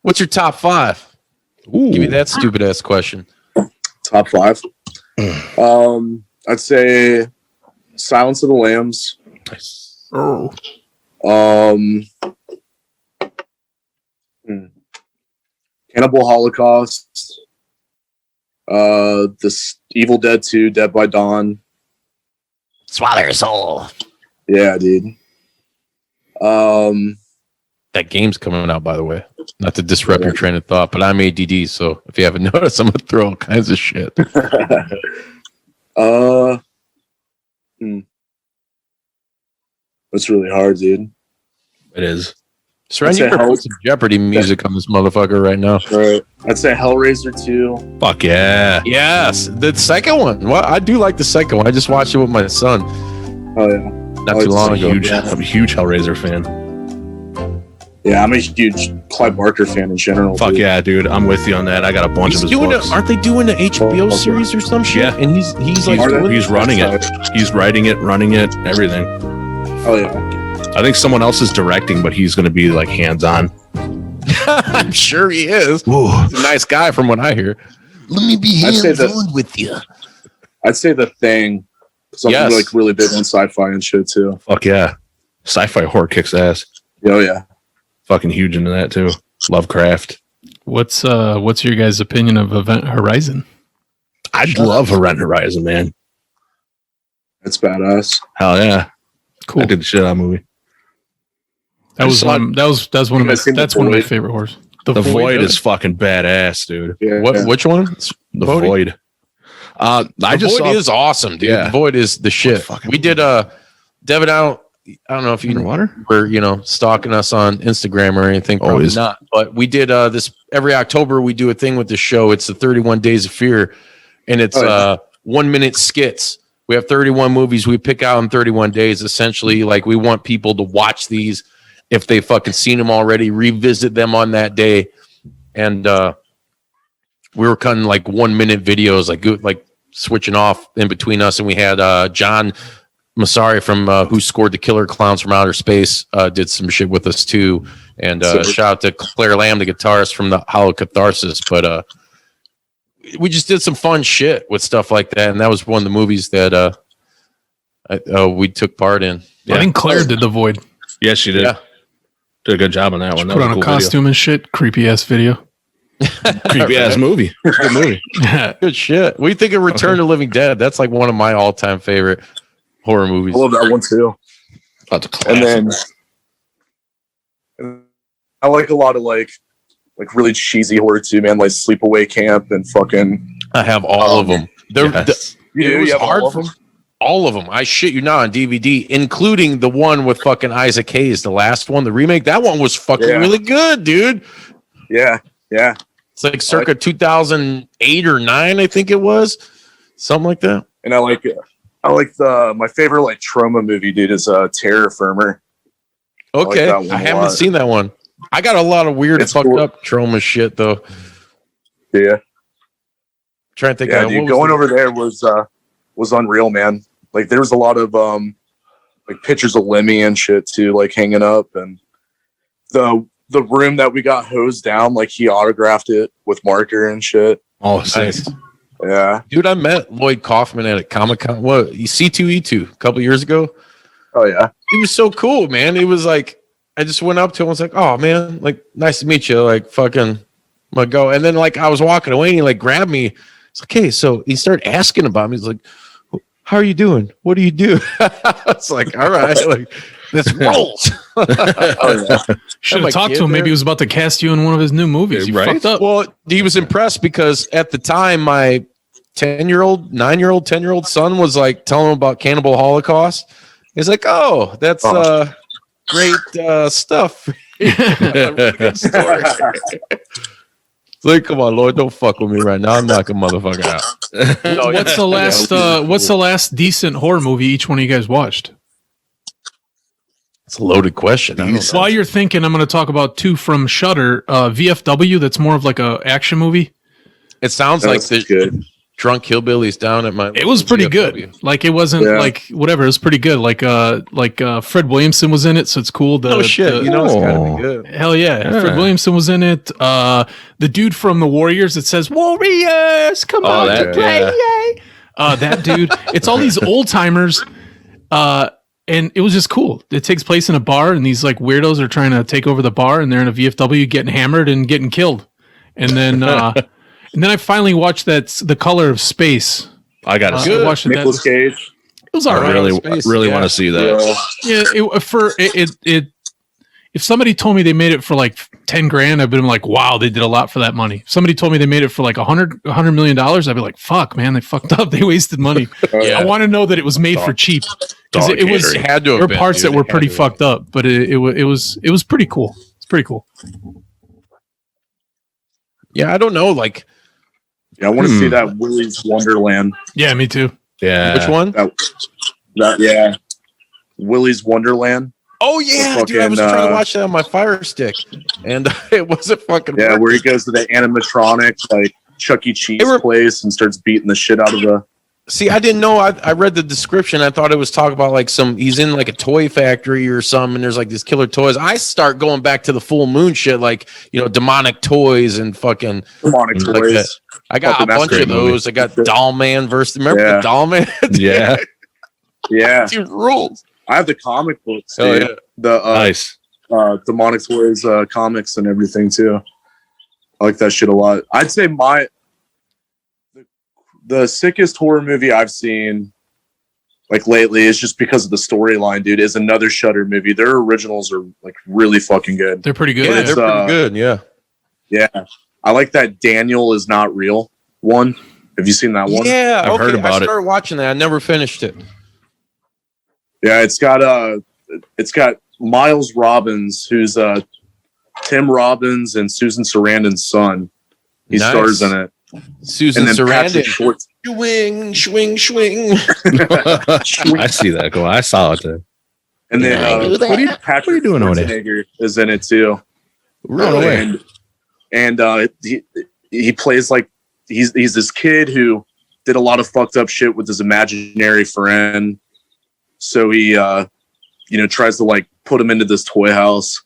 What's your top 5?
Ooh.
Give me that stupid ass question.
Top 5. I'd say Silence of the Lambs.
Nice.
Cannibal Holocaust. This Evil Dead 2, Dead by Dawn.
Swallow your soul.
Yeah, dude.
That game's coming out, by the way. Not to disrupt your train of thought, but I'm ADD, so if you haven't noticed, I'm gonna throw all kinds of shit.
That's really hard, dude.
It is.
Surround you put some Jeopardy music on this motherfucker right now.
Right. I'd say Hellraiser 2.
Fuck yeah.
Yes, the second one. Well, I do like the second one. I just watched it with my son
Oh yeah.
not too long ago.
I'm a huge Hellraiser fan.
Yeah, I'm a huge Clive Barker fan in general.
Fuck
dude.
yeah, dude. I'm with you on that. I got a bunch
He's
of his
doing
books.
aren't they doing an HBO series or some shit?
Yeah.
And he's like
Are they?
doing
He's running it. He's writing it, running it, everything.
Oh yeah.
I think someone else is directing, but he's going to be like hands-on.
I'm sure he is.
Ooh.
He's a nice guy from what I hear. Let me be
I'd say
hands-on with you.
I'd say The Thing. Because I'm
Yes.
like really big on sci-fi and shit too.
Fuck yeah. Sci-fi horror kicks ass.
Oh yeah.
Fucking huge into that too. Lovecraft.
What's your guys' opinion of Event Horizon?
I'd love Event Horizon, man.
It's badass.
Hell yeah.
Cool.
I did the shit out of movie.
That was one of my
guys seen The
that's one of my
Void?
favorite horrors.
The Void is fucking badass, dude.
Yeah.
What? Which one?
The Void. I
The
just
Void
saw
is awesome, dude.
Yeah.
The Void is the shit.
fucking
We did Devin, I don't know if you
Underwater?
were stalking us on Instagram or anything. Probably
Always.
not. But we did this every October. We do a thing with the show. It's the 31 Days of Fear, and it's 1 minute skits. We have 31 movies we pick out in 31 days. Essentially, like we want people to watch these if they fucking seen them already, revisit them on that day, and we were cutting like 1 minute videos, like switching off in between us, and we had John Masari from Who Scored the Killer Clowns from Outer Space did some shit with us too, and shout out to Claire Lamb, the guitarist from the Hollow Catharsis. But we just did some fun shit with stuff like that, and that was one of the movies that we took part in.
I think Claire did The Void.
Yes, she did.
Yeah.
Did a good job on that one. That
Put
was
on a
cool
costume and shit. Creepy ass video.
video. Creepy ass movie. Good movie.
Good shit. What do you think of Return to the Living Dead? That's like one of my all-time favorite horror movies.
I love that one too.
That's a classic.
And then I like a lot of like really cheesy horror too, man. Like Sleepaway Camp and fucking.
I have all of them.
Yes.
It was
you have
hard
all of
for
them?
all of them. I shit you not, on DVD, including the one with fucking Isaac Hayes, the last one, the remake. That one was fucking really good, dude.
Yeah, yeah.
It's like circa 2008 or 9, I think it was, something like that.
And I like I like my favorite like trauma movie, dude, is Terror Firmer.
Okay,
I, like
I haven't seen that one. I got a lot of weird fucked up trauma shit though.
Yeah.
Trying to think.
Yeah, dude, going over there was unreal, man. Like there was a lot of like pictures of Lemmy and shit too, like hanging up, and the room that we got hosed down, like he autographed it with marker and shit.
Oh,
nice.
Yeah,
dude, I met Lloyd Kaufman at a Comic-Con. What? C2E2 a couple years ago.
Oh yeah,
he was so cool, man. It was like I just went up to him. I was like, "Oh man, like nice to meet you." Like fucking, I'm gonna go. And then like I was walking away, and he like grabbed me. It's like, "Hey," so he started asking about me. He's like, "How are you doing? What do you do?" It's like, "All right, like this rolls."
Should have talked to him. Maybe he was about to cast you in one of his new movies. You fucked up.
Well, he was impressed because at the time, my 10-year-old, 9-year-old, 10-year-old son was like telling him about Cannibal Holocaust. He's like, "Oh, that's great stuff." Really good story. Like, come on, Lord, don't fuck with me right now. I'm knocking motherfucker out.
What's the last decent horror movie each one of you guys watched?
It's a loaded question.
While you're thinking, I'm going to talk about two from Shudder. VFW, that's more of like a action movie.
It sounds like the good. Drunk hillbillies down at my.
It was pretty good. Like it wasn't like whatever. It was pretty good. Like Fred Williamson was in it, so it's cool.
It's gotta be good.
Hell yeah. Fred Williamson was in it. The dude from the Warriors that says "Warriors, come on to play." Yeah. That dude. It's all these old timers. And it was just cool. It takes place in a bar, and these like weirdos are trying to take over the bar, and they're in a VFW getting hammered and getting killed. And then and then I finally watched The Color of Space.
I got to
watch Nicolas Cage.
It was all right.
I really want to see that.
Yeah, if somebody told me they made it for like 10 grand, I'd been like, wow, they did a lot for that money. If somebody told me they made it for like $100 million, I'd be like, fuck, man, they fucked up. They wasted money. I want to know that it was made for cheap. Because it had to have there were parts that were pretty fucked up, but it was pretty cool. It's pretty cool.
Yeah, I don't know, like.
Yeah, I want to see that Willy's Wonderland.
Yeah, me too.
Yeah. Which one?
Yeah. Willy's Wonderland.
Oh yeah, dude! I was trying to watch that on my Fire Stick, and it wasn't fucking.
Yeah, where he goes to the animatronic like Chuck E. Cheese place and starts beating the shit out of the.
See, I didn't know. I read the description. I thought it was talking about like he's in like a toy factory or something, and there's like these killer toys. I start going back to the Full Moon shit, like demonic toys and fucking
demonic toys.
Like I got a bunch of those. I got Doll Man versus. Remember the Doll Man?
Yeah,
yeah.
Dude, rules.
I have the comic books, dude.
Yeah.
The
nice
demonic toys comics and everything too. I like that shit a lot. I'd say the sickest horror movie I've seen like lately is just because of the storyline, dude, is another Shudder movie. Their originals are like really fucking good.
They're pretty good.
Yeah, they're pretty good. Yeah.
Yeah. I like that Daniel Is Not Real one. Have you seen that one?
Yeah,
I've heard about
I started watching that. I never finished it.
Yeah, it's got Miles Robbins, who's Tim Robbins and Susan Sarandon's son. He stars in it.
Susan Sarandon. Swing, swing, swing.
I see that go. I saw it there.
And then
what are you doing over there?
Is in it too.
Really?
And he plays like he's this kid who did a lot of fucked up shit with his imaginary friend. So he tries to like put him into this toy house,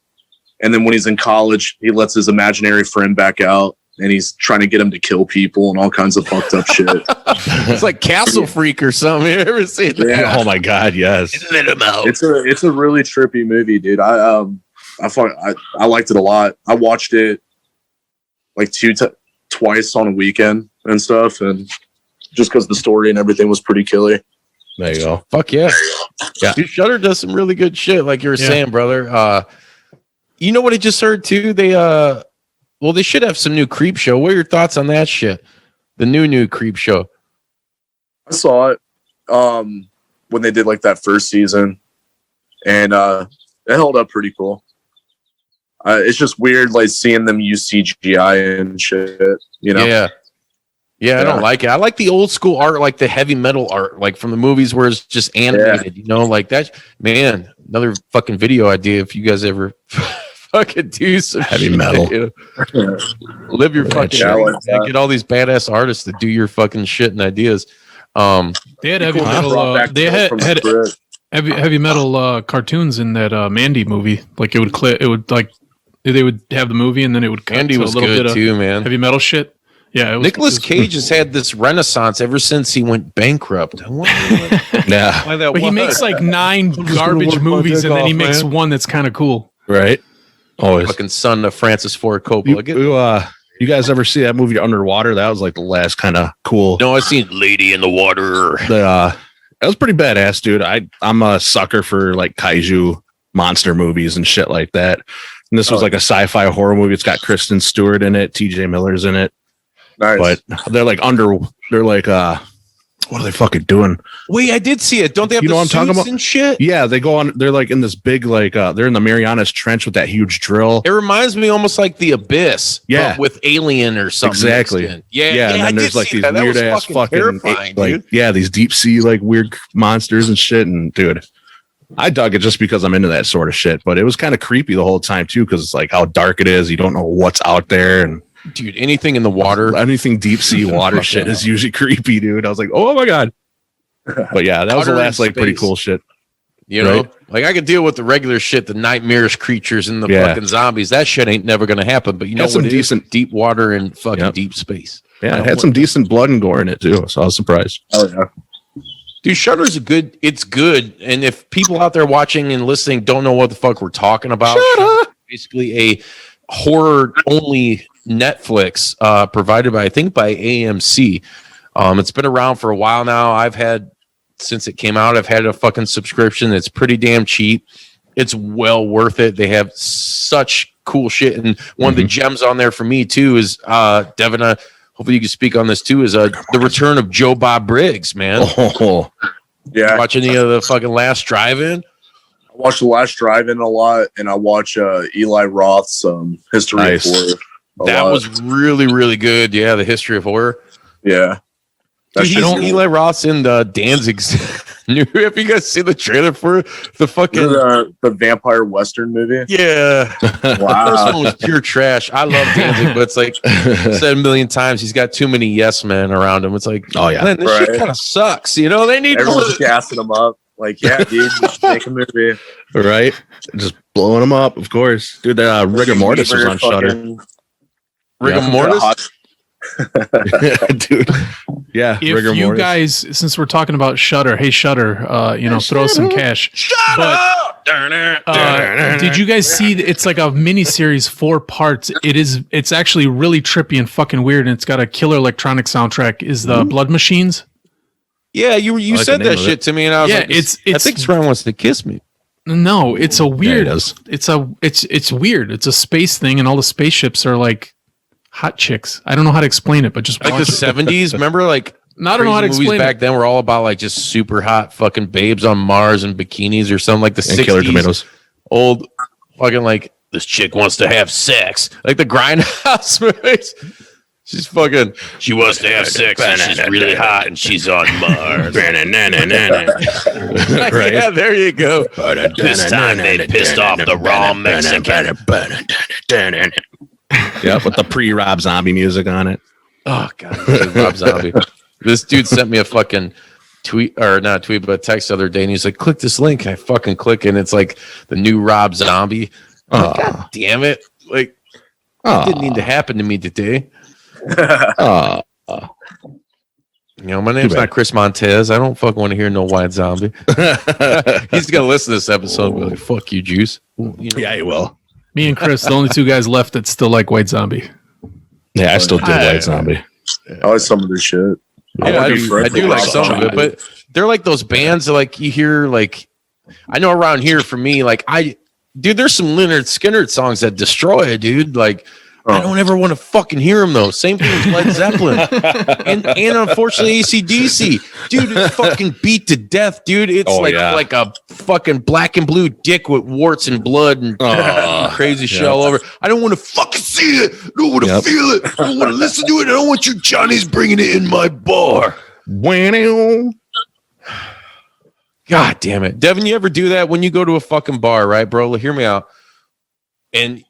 and then when he's in college, he lets his imaginary friend back out, and he's trying to get him to kill people and all kinds of fucked up shit.
It's like Castle Freak or something. You ever seen that?
Yeah. Oh my god, yes.
It's a really trippy movie, dude. I liked it a lot. I watched it like twice on a weekend and stuff, and just because the story and everything was pretty killer.
There you go.
Fuck yeah. Yeah. Dude, Shudder does some really good shit, like you were saying, brother. You know what I just heard too? They should have some new Creep Show. What are your thoughts on that shit? The new Creep Show.
I saw it when they did like that first season, and it held up pretty cool. It's just weird, like seeing them use CGI and shit.
Yeah. Yeah, I don't like it. I like the old school art, like the heavy metal art, like from the movies where it's just animated, you know, like that. Man, another fucking video idea if you guys ever fucking do some
heavy
shit,
metal.
you know? Live your fucking dream, man. Get all these badass artists to do your fucking shit and ideas.
They had heavy metal. They had heavy metal cartoons in that Mandy movie. Like it would like they would have the movie and then it would cut
Mandy
to
was
a little
good
bit
too,
of
man.
Heavy metal shit. Yeah,
Nicolas Cage has had this renaissance ever since he went bankrupt. I wonder why that
but he makes like 9 garbage movies and then he makes one that's kind of cool.
Right? Always.
Fucking son of Francis Ford Coppola.
You guys ever see that movie Underwater? That was like the last kind of cool.
No, I seen Lady in the Water.
That was pretty badass, dude. I'm a sucker for like kaiju monster movies and shit like that. And this was like a sci-fi horror movie. It's got Kristen Stewart in it. TJ Miller's in it.
Nice.
But they're like what are they fucking doing?
Wait, I did see it. Don't they have
know what I'm
suits
talking about?
and shit?
Yeah, they go on. They're like in this big, like they're in the Marianas Trench with that huge drill.
It reminds me almost like The Abyss.
Yeah.
But with Alien or something.
Exactly.
Yeah.
And then there's like these weird ass fucking
terrifying,
like
dude.
these deep sea like weird monsters and shit. And dude, I dug it just because I'm into that sort of shit. But it was kind of creepy the whole time too, because it's like how dark it is. You don't know what's out there, and
dude, anything in the water,
anything deep sea water shit is usually creepy, dude. I was like, oh my god. But yeah, that was the last like pretty cool shit.
You know, like I could deal with the regular shit, the nightmarish creatures and the fucking zombies. That shit ain't never gonna happen. But you know,
some
what
decent
deep water and fucking deep space.
Yeah, it had some decent blood and gore in it too. So I was surprised.
Oh yeah.
Dude, Shudder's it's good. And if people out there watching and listening don't know what the fuck we're talking about, Shudder, basically a horror only Netflix provided by, I think, by AMC. It's been around for a while now. Since it came out, I've had a fucking subscription. It's pretty damn cheap. It's well worth it. They have such cool shit. And one of the gems on there for me too is Devin, hopefully you can speak on this too, is the return of Joe Bob Briggs, man.
Oh,
yeah.
Watch any of the fucking Last Drive-In?
I watch The Last Drive-In a lot, and I watch Eli Roth's History of Horror.
That was really, really good. Yeah, the History of Horror.
Yeah.
Dude, Eli Roth's in Danzig's new. Have you guys seen the trailer for the fucking
the vampire western movie?
Yeah.
Wow.
The first one was pure trash. I love Danzig, but it's like said a million times, he's got too many yes men around him. It's like,
oh yeah,
man, this shit kind of sucks. You know, they need
everyone's gassing him up. Like, yeah, dude, you should make a movie.
Right? Just blowing them up, of course. Dude, Rigor Mortis was on Shudder.
Rigor Mortis?
Dude. Yeah.
If you guys, since we're talking about Shudder, hey Shudder, throw some cash. Did you guys see? It's like a mini series, 4 parts. It's actually really trippy and fucking weird, and it's got a killer electronic soundtrack. Is the Blood Machines?
Yeah, you said that shit to me, and I was like, I think Sren wants to kiss me.
No, it's a weird.
Yeah,
it's weird. It's a space thing, and all the spaceships are like hot chicks. I don't know how to explain it, but just
like the 70s. Remember, like
I don't know how to explain
back then were all about like just super hot fucking babes on Mars and bikinis or something, like the 60s.
Killer Tomatoes.
Old fucking like this chick wants to have sex, like the Grindhouse movies. She wants to have sex and she's really hot and she's on Mars. Right? Yeah, there you go. This time they pissed off the raw Mexican.
Yeah, with the pre-Rob Zombie music on it.
Oh god, Rob Zombie. This dude sent me a fucking text the other day, and he's like, "Click this link." I fucking click, and it's like the new Rob Zombie. Like, god damn it! Like, it didn't need to happen to me today. My name's not Chris Montez. I don't fucking want to hear no White Zombie. He's gonna listen to this episode and be like, "Fuck you, Juice."
Yeah, he will.
Me and Chris, the only 2 guys left that still like White Zombie.
Yeah, I still do White Zombie.
I like some of their shit.
Yeah, I do like some of it, but they're like those bands that like you hear, like I know around here for me, like there's some Leonard Skinner songs that destroy it, dude. Like I don't ever want to fucking hear him though. Same thing with Led Zeppelin, and unfortunately AC/DC, dude. It's fucking beat to death, dude. It's like a fucking black and blue dick with warts and blood and crazy shit all over. I don't want to fucking see it. I don't want to feel it. I don't want to listen to it. I don't want you Johnny's bringing it in my bar. God damn it, Devin. You ever do that when you go to a fucking bar, right, bro? Hear me out. And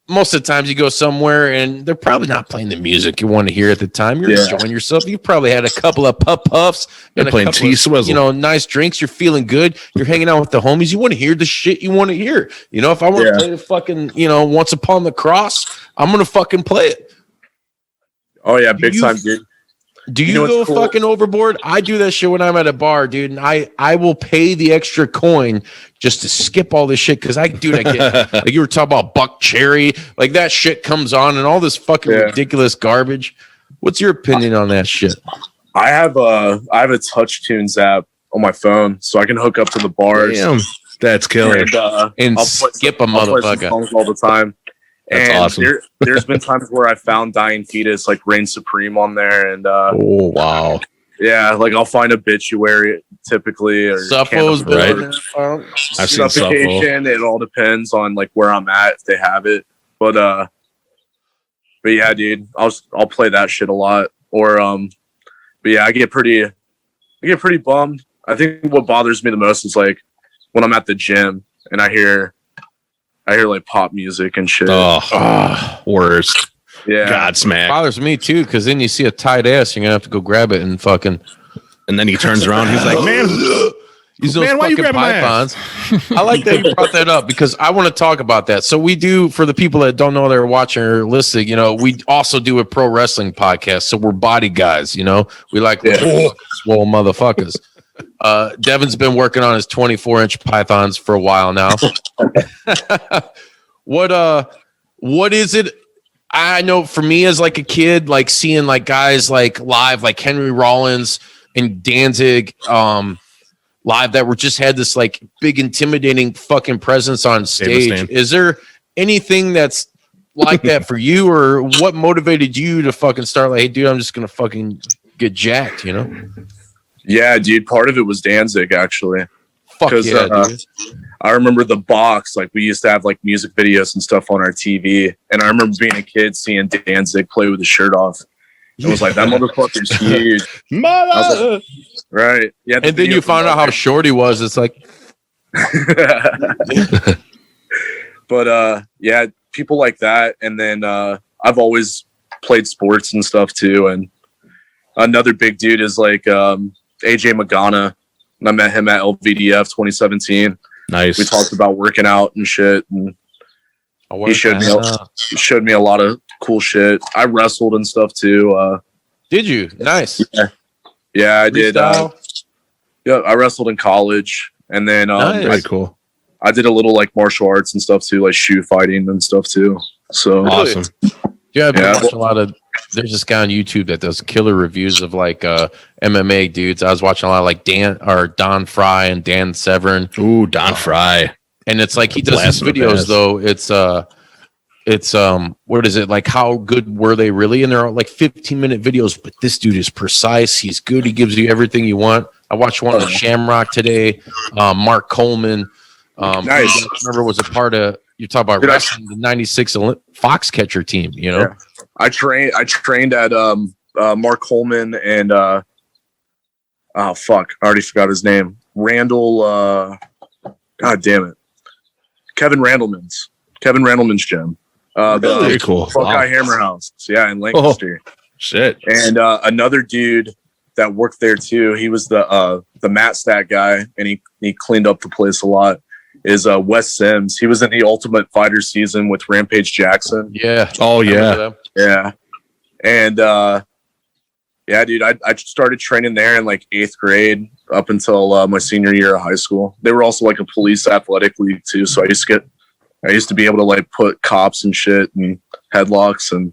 most of the times you go somewhere and they're probably not playing the music you want to hear at the time. You're enjoying yourself. You probably had a couple of puffs and
playing T-Swizzle.
Nice drinks. You're feeling good. You're hanging out with the homies. You want to hear the shit you want to hear. If I want to play the fucking, Once Upon the Cross, I'm going to fucking play it.
Oh yeah. Big time, dude.
Do you go fucking overboard? I do that shit when I'm at a bar, dude, and I will pay the extra coin just to skip all this shit because I get like you were talking about Buck Cherry, like that shit comes on and all this fucking ridiculous garbage. What's your opinion on that shit?
I have a Touch Tunes app on my phone, so I can hook up to the bars.
Damn, that's killer.
And skip a motherfucker
songs all the time.
That's awesome.
There's been times where I found Dying Fetus, like Reign Supreme on there. And
oh, wow.
Yeah, like I'll find Obituary typically. Or
Suffo's
right. I've seen
Suffocation. It all depends on like where I'm at, if they have it. But yeah, dude, I'll play that shit a lot. Or but yeah, I get pretty bummed. I think what bothers me the most is like when I'm at the gym and I hear like pop music and shit.
Worst.
Yeah.
Godsmack.
It bothers me too, because then you see a tight ass, you're gonna have to go grab it and fucking.
And then he turns around, he's like, man,
these those why you grabbing pythons. I like that you brought that up because I want to talk about that. So we do, for the people that don't know they're watching or listening, we also do a pro wrestling podcast. So we're body guys, we like swole motherfuckers. Devin's been working on his 24-inch pythons for a while now. What is it? I know for me as like a kid, like seeing like guys like live, like Henry Rollins and Danzig, live that were just had this like big intimidating fucking presence on stage. Is there anything that's like that for you, or what motivated you to fucking start like, hey dude, I'm just gonna fucking get jacked,
Yeah, dude. Part of it was Danzig, actually.
Fuck yeah, dude.
I remember the box. Like, we used to have, like, music videos and stuff on our TV. And I remember being a kid seeing Danzig play with his shirt off. It was like, that motherfucker's huge.
Mother!
Right. Yeah.
And then you found out how short he was. It's like...
But, yeah, people like that. And then I've always played sports and stuff, too. And another big dude is, like... AJ Magana, and I met him at LVDF 2017.
Nice.
We talked about working out and shit, and he showed me a lot of cool shit. I wrestled and stuff too.
Did you? Nice.
Yeah, I did. Yeah, I wrestled in college, and then
nice. Cool.
I did a little like martial arts and stuff too, like shoe fighting and stuff too. So
awesome.
Yeah, I've been watching a lot of. There's this guy on YouTube that does killer reviews of like MMA dudes. I was watching a lot of like Don Fry and Dan Severn.
Ooh, Don Fry.
And it's like he does these videos though. It's what is it like? How good were they really? And they're like 15-minute videos, but this dude is precise. He's good. He gives you everything you want. I watched one with Shamrock today. Mark Coleman.
Nice.
I remember was a part of. You talk about wrestling the '96 Foxcatcher team. Yeah.
I trained at Mark Coleman and oh fuck, I already forgot his name. Randall. God damn it, Kevin Randleman's gym.
Very cool.
Buckeye Hammer House. Yeah, in Lancaster.
Oh, shit.
And another dude that worked there too. He was the Matt Stat guy, and he cleaned up the place a lot. Is Wes Sims. He was in the Ultimate Fighter season with Rampage Jackson.
Yeah.
Oh, yeah.
Yeah. And yeah, dude, I started training there in like 8th grade up until my senior year of high school. They were also like a police athletic league too. So I used to be able to like put cops and shit and headlocks and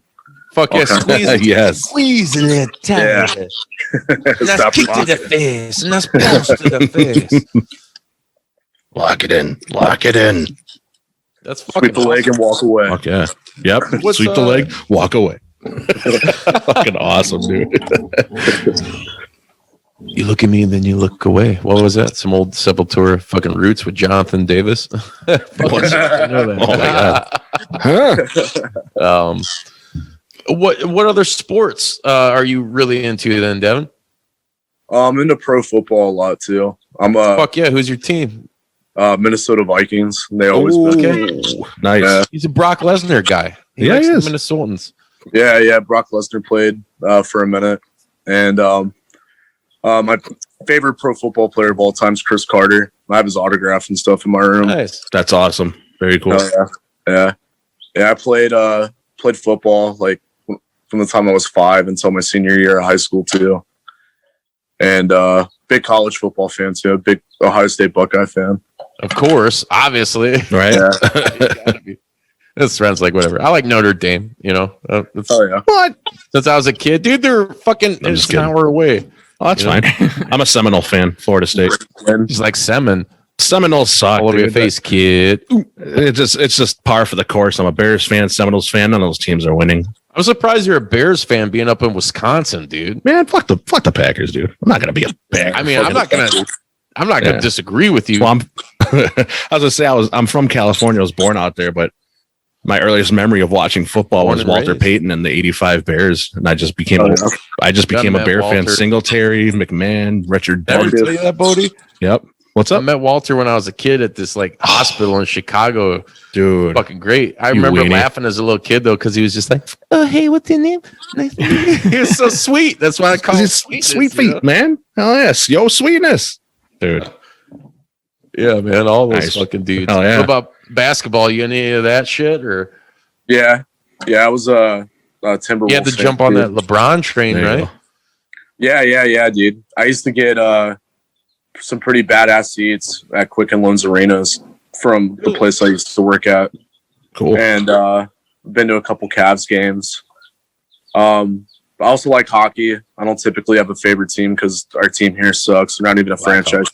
fuck yeah, squeeze,
yes,
squeezing it tight.
Yeah.
That's kick to the face, and that's bounce to the face.
Lock it in.
That's fucking
Sweep the leg and walk away.
Fuck yeah. Yep.
What's,
Sweep the leg, walk away. Fucking awesome, dude.
You look at me and then you look away. What was that? Some old Sepultura fucking Roots with Jonathan Davis. I know that.
Oh my god.
What other sports are you really into then, Devin?
I'm into pro football a lot too. I'm
Fuck yeah, who's your team?
Minnesota Vikings. And they always
Okay.
Nice.
Yeah.
He's a Brock Lesnar guy. He likes the Minnesotans.
Yeah. Brock Lesnar played for a minute, and my favorite pro football player of all time is Chris Carter. I have his autograph and stuff in my room.
Nice.
That's awesome. Very cool.
Yeah. I played football like from the time I was 5 until my senior year of high school too, and big college football fan too. Big Ohio State Buckeye fan.
Of course, obviously.
Right?
Yeah.
This sounds like whatever. I like Notre Dame, you know. That's,
Oh yeah.
What?
since I was a kid, dude, they're fucking
I'm
just
just
an
kidding.
hour away.
Oh, that's fine. I'm a Seminole fan, Florida State.
He's like Semin.
Seminoles suck.
All over your
dude.
face, kid.
It's just par for the course. I'm a Bears fan, Seminoles fan. None of those teams are winning.
I'm surprised you're a Bears fan being up in Wisconsin, dude.
Man, fuck the Packers, dude. I'm not gonna be a Packer.
I mean, I'm not gonna
Yeah.
disagree with you.
Well, I was gonna say I'm from California. I was born out there, but my earliest memory of watching football
Born
was
and
Walter
raised.
Payton and the '85 Bears, and I just became
Oh,
a
Matt
Bear fan.
Walter.
Singletary, McMahon, Richard.
Ever
Dent.
tell you that, Bodie?
Yep. What's
I
up,
met Walter when I was a kid at this like hospital in Chicago.
dude?
Fucking great. I
You
remember
weenie.
laughing as a little kid though, because he was just like, "Oh, hey, what's your name?" Nice to meet you." He was so sweet. That's why I call him
He's
Sweetness,
sweet
you know?
feet, man. Hell yes, yo, sweetness, dude.
Yeah, man. All those
Nice.
fucking dudes.
Oh, yeah.
What about basketball? You any of that shit or?
Yeah. I was a Timberwolves.
You had to
fan,
jump on
too.
that LeBron train,
There you
right?
go.
Yeah, dude. I used to get some pretty badass seats at Quicken Loans Arenas from the place I used to work at,
Cool.
and been to a couple Cavs games. I also like hockey. I don't typically have a favorite team because our team here sucks. We're not even a franchise.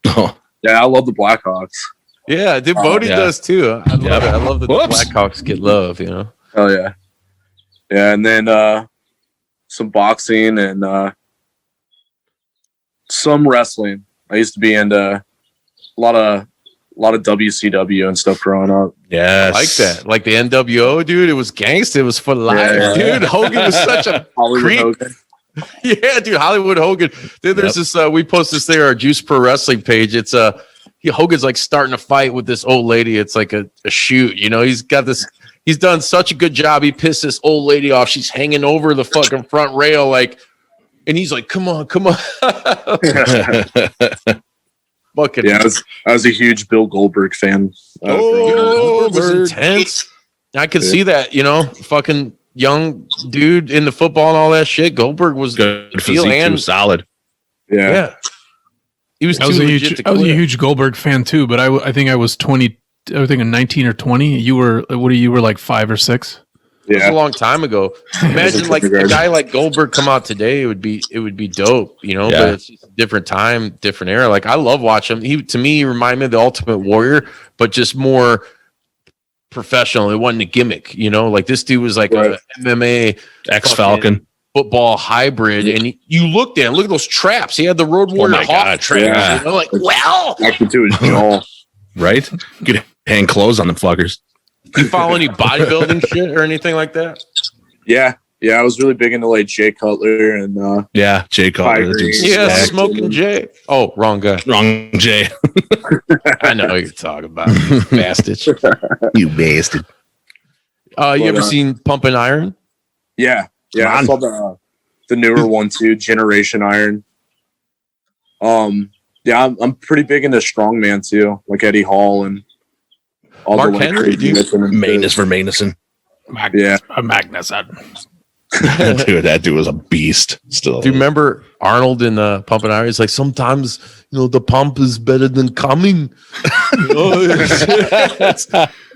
Oh,
Yeah, I love the Blackhawks.
Yeah, dude. Bodie
yeah.
does too. I love it. I love that the
Whoops.
Blackhawks get love. You know.
Oh yeah, and then some boxing and some wrestling. I used to be into a lot of WCW and stuff growing up.
yes.
I like that. Like the NWO, dude. It was gangsta. It was for life,
Yeah.
dude. Hogan was such a
Hollywood
creep.
Hogan.
Yeah, dude. Hollywood Hogan. Dude, there's this. We post this there, our Juice Pro Wrestling page. It's Hogan's like starting a fight with this old lady. It's like a shoot. You know, he's got this. He's done such a good job. He pissed this old lady off. She's hanging over the fucking front rail, like, and he's like, "Come on." Fucking
Yeah, I was a huge Bill Goldberg fan.
Goldberg was intense. I could see that, you know, fucking young dude in the football and all that shit. Goldberg was
Good
feel
physique,
and
too, solid.
Yeah.
yeah. He was
I
too
was a
legit
huge,
to
I was a
quit.
huge Goldberg fan too, but I think I was 20. I think 19 or 20. You were you were like 5 or 6.
It was
Yeah.
a long time ago. Imagine like a guy like Goldberg come out today. It would be dope, you know.
Yeah.
But it's just a different time, different era. Like I love watching him. He reminded me of the Ultimate Warrior, but just more professional. It wasn't a gimmick, you know. Like this dude was like
Right.
a MMA
Ex Falcon.
football hybrid, and you looked at him, look at those traps. He had the Road Warrior
my
Hawk
God,
traps.
yeah.
You know, like well,
Actually, too, his jaw.
Right? Get hang clothes on them fuckers.
you follow any bodybuilding shit or anything like that?
Yeah. I was really big into like Jay Cutler and
Yeah, Jay Cutler. That dude's
Yeah,
stacked.
Smoking Jay. Oh, wrong guy.
Wrong Jay.
I know what you're talking about, bastard.
You bastard.
You ever seen Pumping Iron?
yeah. I
Come
saw the newer one too, Generation Iron. Yeah, I'm pretty big into strongman too, like Eddie Hall and all
Mark
the like,
Henry, dude.
Magnus for Magnuson.
Yeah.
Magnus.
Dude, that dude was a beast. Still.
Do you remember Arnold in Pumping Iron? He's like, sometimes, you know, the pump is better than coming. You know,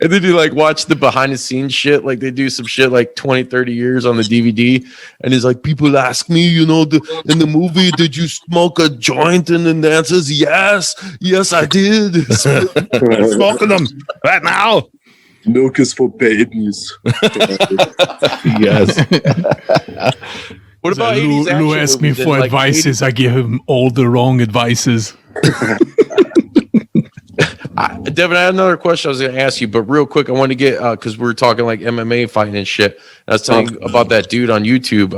and then you like watch the behind the scenes shit. Like they do some shit like 20, 30 years on the DVD. And he's like, people ask me, you know, in the movie, did you smoke a joint? And then the answer is yes, I did.
Smoking them right now.
Milk is for babies.
Yes.
What about
Lou
80s action
asks me
movies
for
and, like,
advices. I give him all the wrong advices.
Devin, I had another question I was going to ask you, but real quick, I want to get because we were talking like MMA fighting and shit. I was telling you about that dude on YouTube.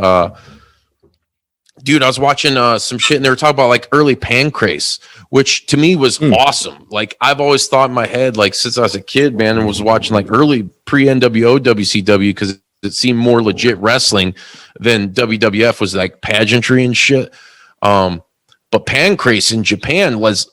Dude, I was watching some shit and they were talking about like early pancrase, which to me was awesome. Like I've always thought in my head, like since I was a kid, man, and was watching like early pre-NWO WCW because it seemed more legit wrestling than WWF was like pageantry and shit. But pancrase in Japan was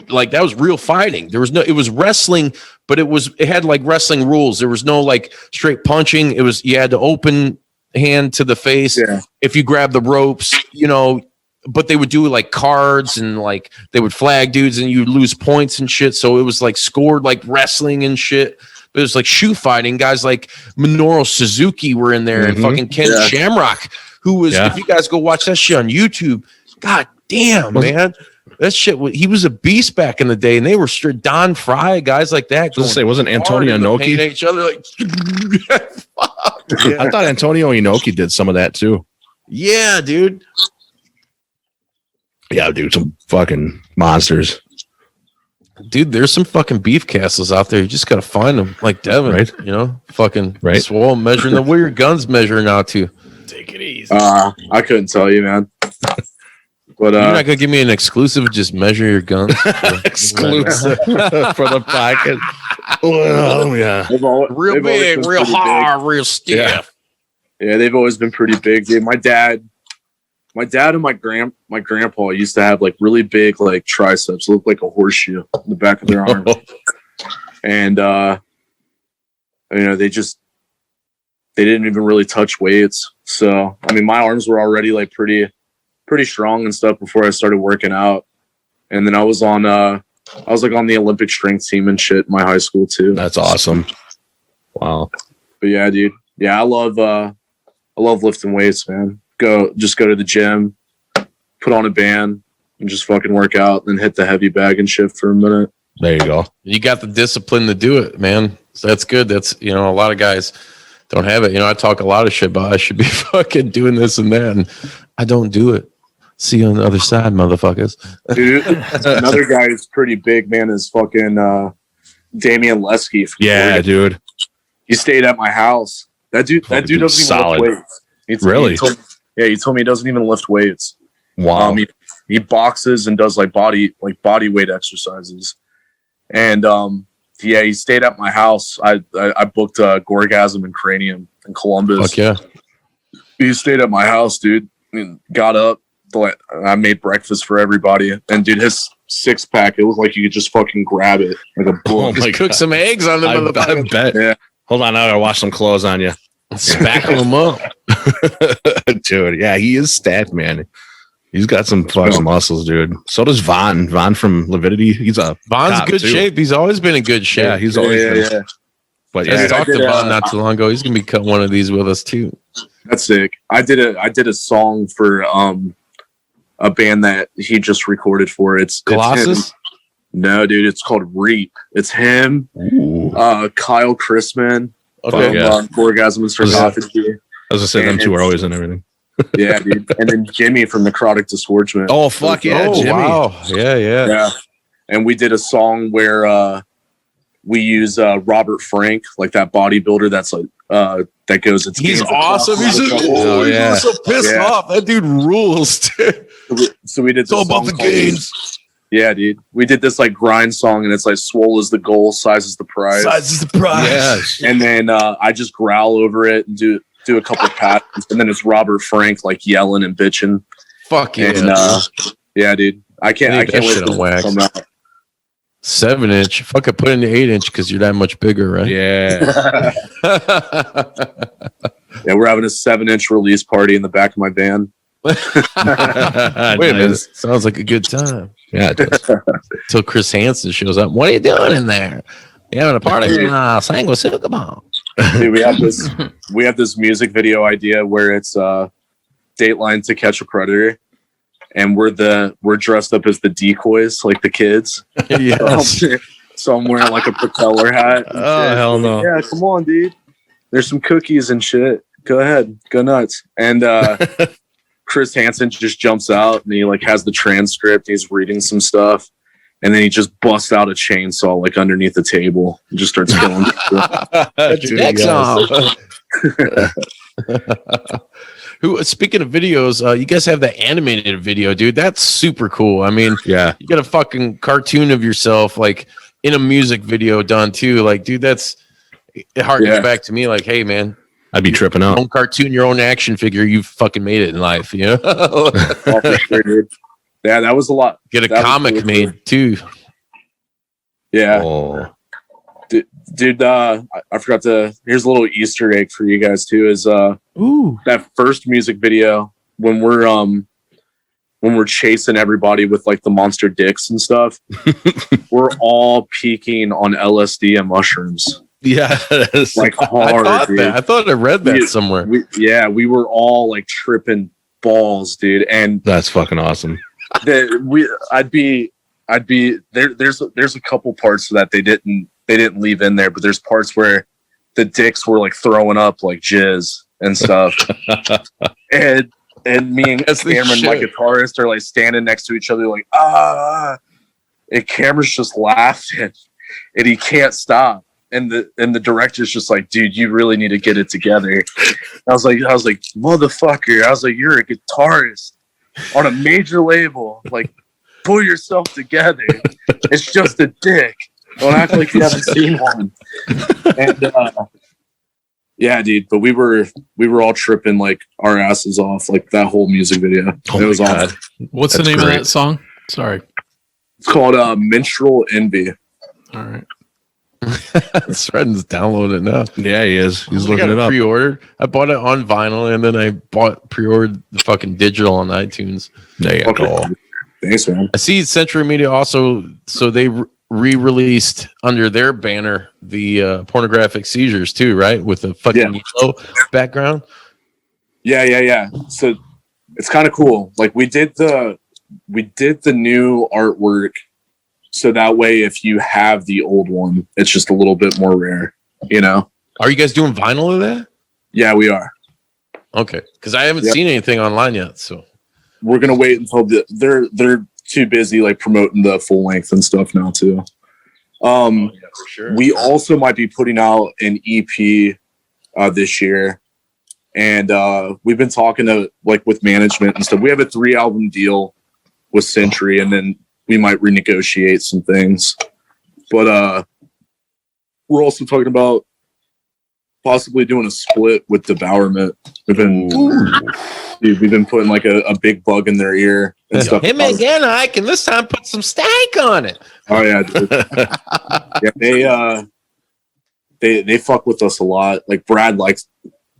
like that was real fighting. There was it was wrestling, but it had like wrestling rules. There was no like straight punching. You had to open hand to the face.
Yeah.
If you grab the ropes, but they would do like cards and like they would flag dudes and you'd lose points and shit. So it was like scored like wrestling and shit. But it was like shoe fighting. Guys like Minoru Suzuki were in there and fucking Ken Shamrock, who was, if you guys go watch that shit on YouTube, god damn, man. That shit, he was a beast back in the day, and they were straight Don Fry, guys like that.
Wasn't Antonio Inoki?
Each other like,
I thought Antonio Inoki did some of that too.
Yeah, dude.
Yeah, dude, some fucking monsters.
Dude, there's some fucking beef castles out there. You just gotta find them, like Devin,
right?
Fucking
right.
Swole measuring the way your guns measuring out to.
Take it easy.
I couldn't tell you, man. But
you're not gonna give me an exclusive. Just measure your guns.
Exclusive for the pocket. Oh yeah,
Real big, real hard, real stiff.
Yeah, they've always been pretty big. Dude, my dad and my grandpa used to have like really big like triceps, look like a horseshoe in the back of their arm. And they didn't even really touch weights. So I mean, my arms were already like pretty strong and stuff before I started working out. And then I was on the Olympic strength team and shit in my high school too.
That's awesome. Wow.
But yeah, dude. Yeah, I love lifting weights, man. Go to the gym, put on a band, and just fucking work out, then hit the heavy bag and shit for a minute.
There you go.
You got the discipline to do it, man. So that's good. That's a lot of guys don't have it. I talk a lot of shit about I should be fucking doing this and that, and I don't do it. See you on the other side, motherfuckers.
Dude, another guy who's pretty big, man, is fucking Damian Lesky.
Yeah, dude.
He stayed at my house. That dude doesn't even lift weights.
Really?
He told me he doesn't even lift weights.
Wow.
He boxes and does like body weight exercises. And he stayed at my house. I booked Gorgasm and Cranium in Columbus.
Fuck yeah.
He stayed at my house, dude. And got up. I made breakfast for everybody, and dude, his 6-pack, it looked like you could just fucking grab it like a bull.
Just cook some eggs on them.
I bet.
Yeah.
Hold on, I gotta wash some clothes on you.
Spackle them up.
Dude, yeah, he is stacked, man. He's got some fucking muscles, dude. So does Vaughn. Vaughn from Lividity. He's Vaughn's
in good shape. He's always been in good shape.
Yeah, he's always been.
Yeah.
But
I
yeah,
talked to Vaughn not too long ago. He's gonna be cutting one of these with us too.
That's sick. I did a song for a band that he just recorded for. It's
Colossus?
No, dude, it's called Reap. It's him, Kyle Chrisman, Orgasm and Sarcophagy.
I was gonna say them two are always in everything.
Yeah, dude. And then Jimmy from Necrotic Disgorgement.
Oh fuck yeah, Jimmy.
Wow. Yeah.
And we did a song where we use Robert Frank, like that bodybuilder that's like that goes.
He's awesome. He's so pissed off. That dude rules.
So we did.
It's all about the gains.
Yeah, dude. We did this like grind song, and it's like swole is the goal, size is the prize.
Size is the prize.
Yes.
And then I just growl over it and do a couple of patterns, and then it's Robert Frank like yelling and bitching.
Fuck yeah.
And, yeah, dude. I can't wait to come out.
7-inch. Fuck, I put in the 8-inch because you're that much bigger, right?
Yeah.
Yeah, we're having a 7-inch release party in the back of my van.
Wait a minute. Sounds like a good time.
Yeah, it does.
Till Chris Hansen shows up. What are you doing in there? You having a party? Sanguisugabogg.
Dude, we have this music video idea where it's Dateline To Catch a Predator, and we're dressed up as the decoys, like the kids.
Yes.
So I'm wearing like a propeller hat.
Oh, hell no.
Yeah, come on, dude. There's some cookies and shit. Go ahead. Go nuts. And Chris Hansen just jumps out and he like has the transcript. He's reading some stuff. And then he just busts out a chainsaw like underneath the table and just starts killing people.
Next off. Who? Speaking of videos, you guys have that animated video, dude. That's super cool. I mean,
Yeah.
you got a fucking cartoon of yourself, like in a music video done too. Like, dude, it harkens back to me. Like, hey, man,
I'd be tripping
your
out.
own cartoon, your own action figure. You fucking made it in life, you know.
Oh, for sure, dude. Yeah, that was a lot.
Get a
That was
comic
really
made
cool.
too.
Yeah.
Oh.
Dude, I forgot to. Here's a little Easter egg for you guys too. Is that first music video when we're chasing everybody with like the monster dicks and stuff. We're all peaking on LSD and mushrooms,
Yeah.
like hard.
I thought I read that somewhere.
We were all like tripping balls, dude. And
That's fucking awesome.
I'd be there's a couple parts of that they didn't leave in there, but there's parts where the dicks were like throwing up like jizz and stuff. and me and Cameron, my guitarist, are like standing next to each other like and Cameron's just laughing and he can't stop. And the director's just like, dude, you really need to get it together. I was like, motherfucker. I was like, you're a guitarist on a major label. Like, pull yourself together. It's just a dick. Don't act like you haven't seen one. And yeah, dude. But we were all tripping like our asses off, like that whole music video. It was awesome.
What's the name of that song? Sorry.
It's called Minstrel Envy.
All right.
Sredden's downloading it now.
Yeah, he is. He's
I
looking
got
it up.
Pre-ordered. I bought it on vinyl, and then I pre-ordered the fucking digital on iTunes.
There you
Okay.
go.
Thanks, man.
I see Century Media also. So they re-released under their banner the pornographic seizures too, right? With the fucking yellow background.
Yeah. So it's kind of cool. Like we did the new artwork. So that way, if you have the old one, it's just a little bit more rare, you know?
Are you guys doing vinyl of that?
Yeah, we are.
Okay. Because I haven't seen anything online yet. So
We're going to wait until they're too busy like promoting the full length and stuff now too.
for sure.
We also might be putting out an EP this year. And we've been talking to like with management and stuff. We have a 3-album deal with Century, and then we might renegotiate some things. But we're also talking about possibly doing a split with Devourment. We've been putting like a big bug in their ear and stuff.
Him again, Ike, and this time put some stank on it.
Oh yeah, dude. Yeah, they fuck with us a lot. Like Brad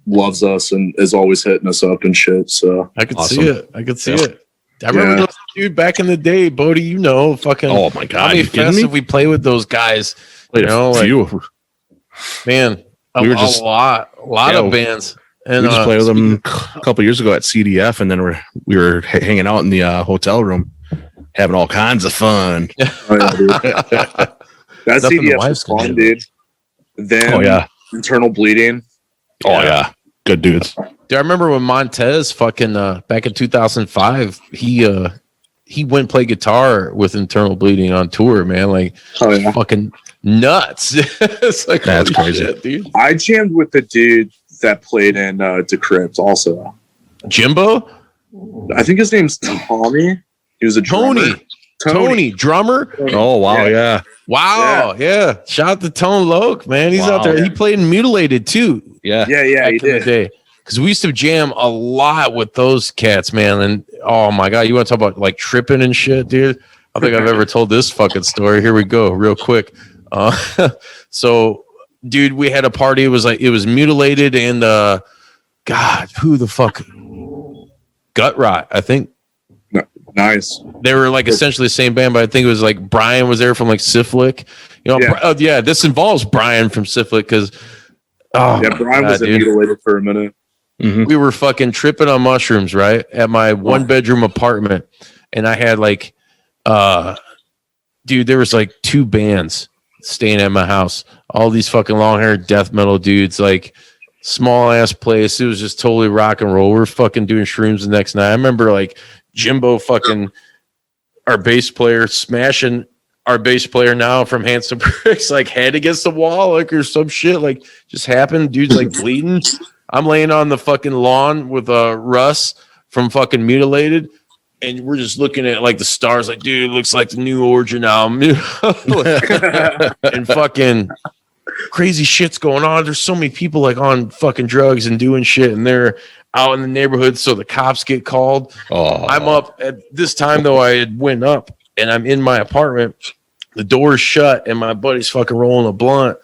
loves us and is always hitting us up and shit. So
I could
Awesome.
see it. I could see it. I remember those dude back in the day, Bodie. You know, fucking.
Oh my god!
How many
You kidding
fests
me?
have we played with those guys?
Played
You know,
a
like,
few.
man,
We were
a
just-
lot of bands. And
We just played with them a couple years ago at CDF, and then we were hanging out in the hotel room, having all kinds of fun.
oh, yeah, dude. That
Nothing the
CDF was
wives can
fun,
do.
dude. Then
Oh yeah,
Internal Bleeding.
oh yeah, good dudes.
Dude, I remember when Montez fucking back in 2005, he went and played guitar with Internal Bleeding on tour, man. Like
Oh yeah.
fucking nuts. It's like
That's
holy
crazy.
shit, dude.
I jammed with the dude that played in Decrypt also.
Jimbo?
I think his name's Tommy. He was a drummer.
Tony, drummer.
Oh wow, yeah.
Wow, yeah. Shout out to Tone Loke, man. He's out
Wow.
there. He played in Mutilated too.
Yeah.
Yeah,
Back
he
in the
did.
day. Because we used to jam a lot with those cats, man. And oh my god, you want to talk about like tripping and shit, dude? I don't think I've ever told this fucking story. Here we go, real quick. So, dude, we had a party. It was Mutilated and God, who the fuck? Gut Rot, I think.
Nice.
They were like essentially the same band, but I think it was like Brian was there from like Syphilic. You know, this involves Brian from Syphilic because
Brian was Mutilated for a minute.
Mm-hmm.
we were fucking tripping on mushrooms, right? At my 1-bedroom apartment. And I had like, dude, there was like 2 bands staying at my house. All these fucking long-haired death metal dudes, like small ass place. It was just totally rock and roll. We're fucking doing shrooms the next night. I remember like Jimbo fucking our bass player smashing our bass player now from Handsome Bricks, like head against the wall, like or some shit, like just happened. Dude's like bleeding. I'm laying on the fucking lawn with Russ from fucking Mutilated, and we're just looking at like the stars, like, dude, it looks like the new Origin album. And fucking crazy shit's going on. There's so many people like on fucking drugs and doing shit, and they're out in the neighborhood, so the cops get called. I'm up at this time though. I had went up and I'm in my apartment. The door's shut, and my buddy's fucking rolling a blunt.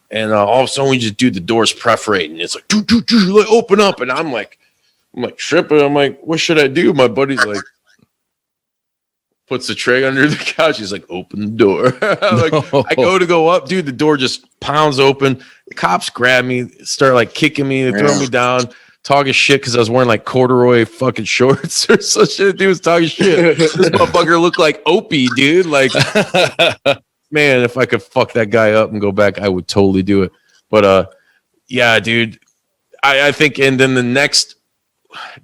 And all of a sudden, we just do the doors perforating. It's like, like, open up. And I'm like tripping. I'm like, what should I do? My buddy's like, puts the tray under the couch. He's like, open the door. I go up, dude. The door just pounds open. The cops grab me, start like kicking me, they throw me down, talking shit because I was wearing like corduroy fucking shorts or some shit. Dude was talking shit. This motherfucker looked like Opie, dude. Like, man, if I could fuck that guy up and go back, I would totally do it. But yeah, dude, I think, and then the next,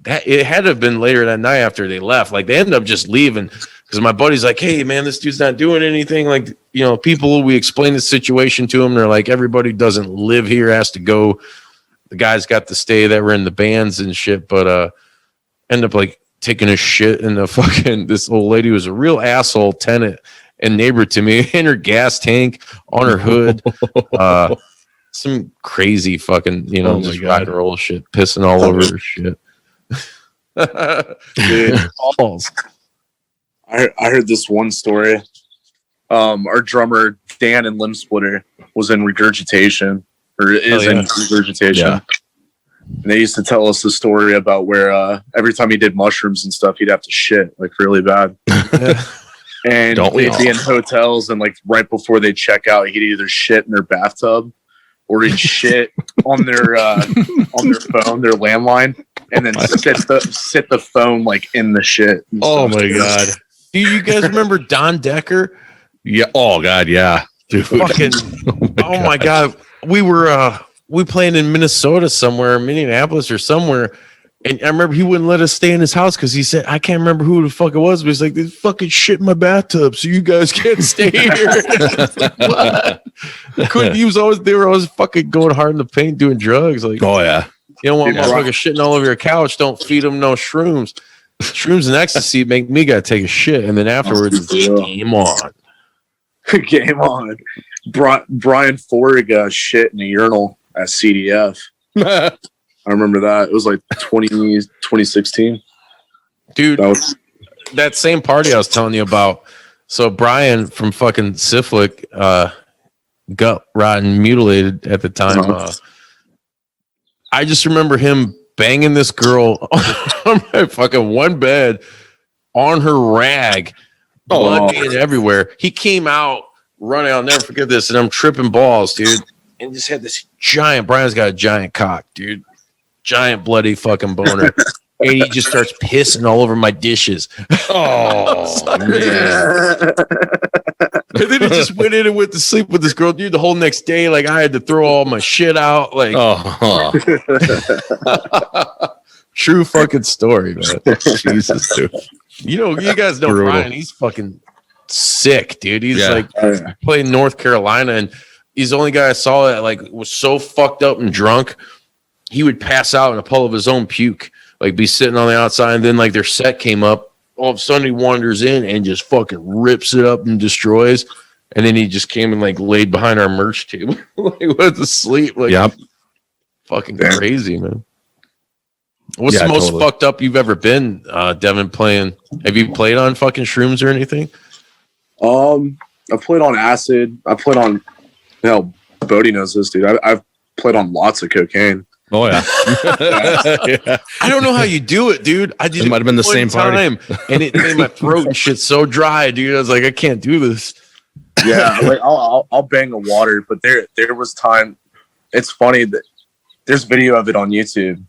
it had to have been later that night after they left. Like, they ended up just leaving because my buddy's like, hey, man, this dude's not doing anything. Like, you know, people, we explain the situation to them. They're like, everybody who doesn't live here has to go. The guys got to stay that were in the bands and shit, but end up like taking a shit in the fucking, this old lady was a real asshole tenant and neighbor to me, in her gas tank, on her hood, some crazy fucking, you know, just rock and roll shit, pissing all over her shit. Dude, balls.
I heard this one story. Our drummer Dan in Limb Splitter was in Regurgitation, or is in Regurgitation. Yeah. And they used to tell us the story about where every time he did mushrooms and stuff, he'd have to shit like really bad. And they'd be in hotels, and like right before they check out, he'd either shit in their bathtub or he'd shit on their phone, their landline, and then sit the phone like in the shit.
Oh my god!
Do you guys remember Don Decker?
Yeah. Oh god, yeah. Dude.
Fucking. Oh my god. We playing in Minnesota somewhere, Minneapolis or somewhere. And I remember he wouldn't let us stay in his house because he said, I can't remember who the fuck it was, but he's like, there's fucking shit in my bathtub, so you guys can't stay here. What? They were always fucking going hard in the paint doing drugs. Like,
oh yeah.
You don't want motherfuckers shitting all over your couch, don't feed them no shrooms. Shrooms and ecstasy make me gotta take a shit, and then afterwards it's game on.
Game on. Brian Forriga shit in a urinal at CDF. I remember that. It was like 2016.
Dude, that same party I was telling you about. So Brian from fucking Syphilic, gut rotten, mutilated at the time. I just remember him banging this girl on my fucking one bed on her rag, blood being everywhere. He came out running. I'll never forget this. And I'm tripping balls, dude. And just had this giant, Brian's got a giant cock, dude. Giant bloody fucking boner. And he just starts pissing all over my dishes. Oh, man. And then he just went in and went to sleep with this girl, dude, the whole next day. Like, I had to throw all my shit out. Like, true fucking story, man. Jesus, dude. You know, you guys know Brian. He's fucking sick, dude. He's like playing North Carolina, and he's the only guy I saw that like was so fucked up and drunk. He would pass out in a puddle of his own puke, like be sitting on the outside, and then like their set came up. All of a sudden he wanders in and just fucking rips it up and destroys. And then he just came and like laid behind our merch table, like went to sleep. Like, fucking crazy, man. What's the most fucked up you've ever been, Devin? Playing? Have you played on fucking shrooms or anything?
I played on acid. I played on, Bodie knows this, dude. I've played on lots of cocaine.
Oh yeah.
I don't know how you do it, dude. I did.
It might have been the same time,
and it made my throat and shit so dry, dude. I was like, I can't do this.
Yeah, like I'll bang the water, but there was time. It's funny that there's video of it on YouTube.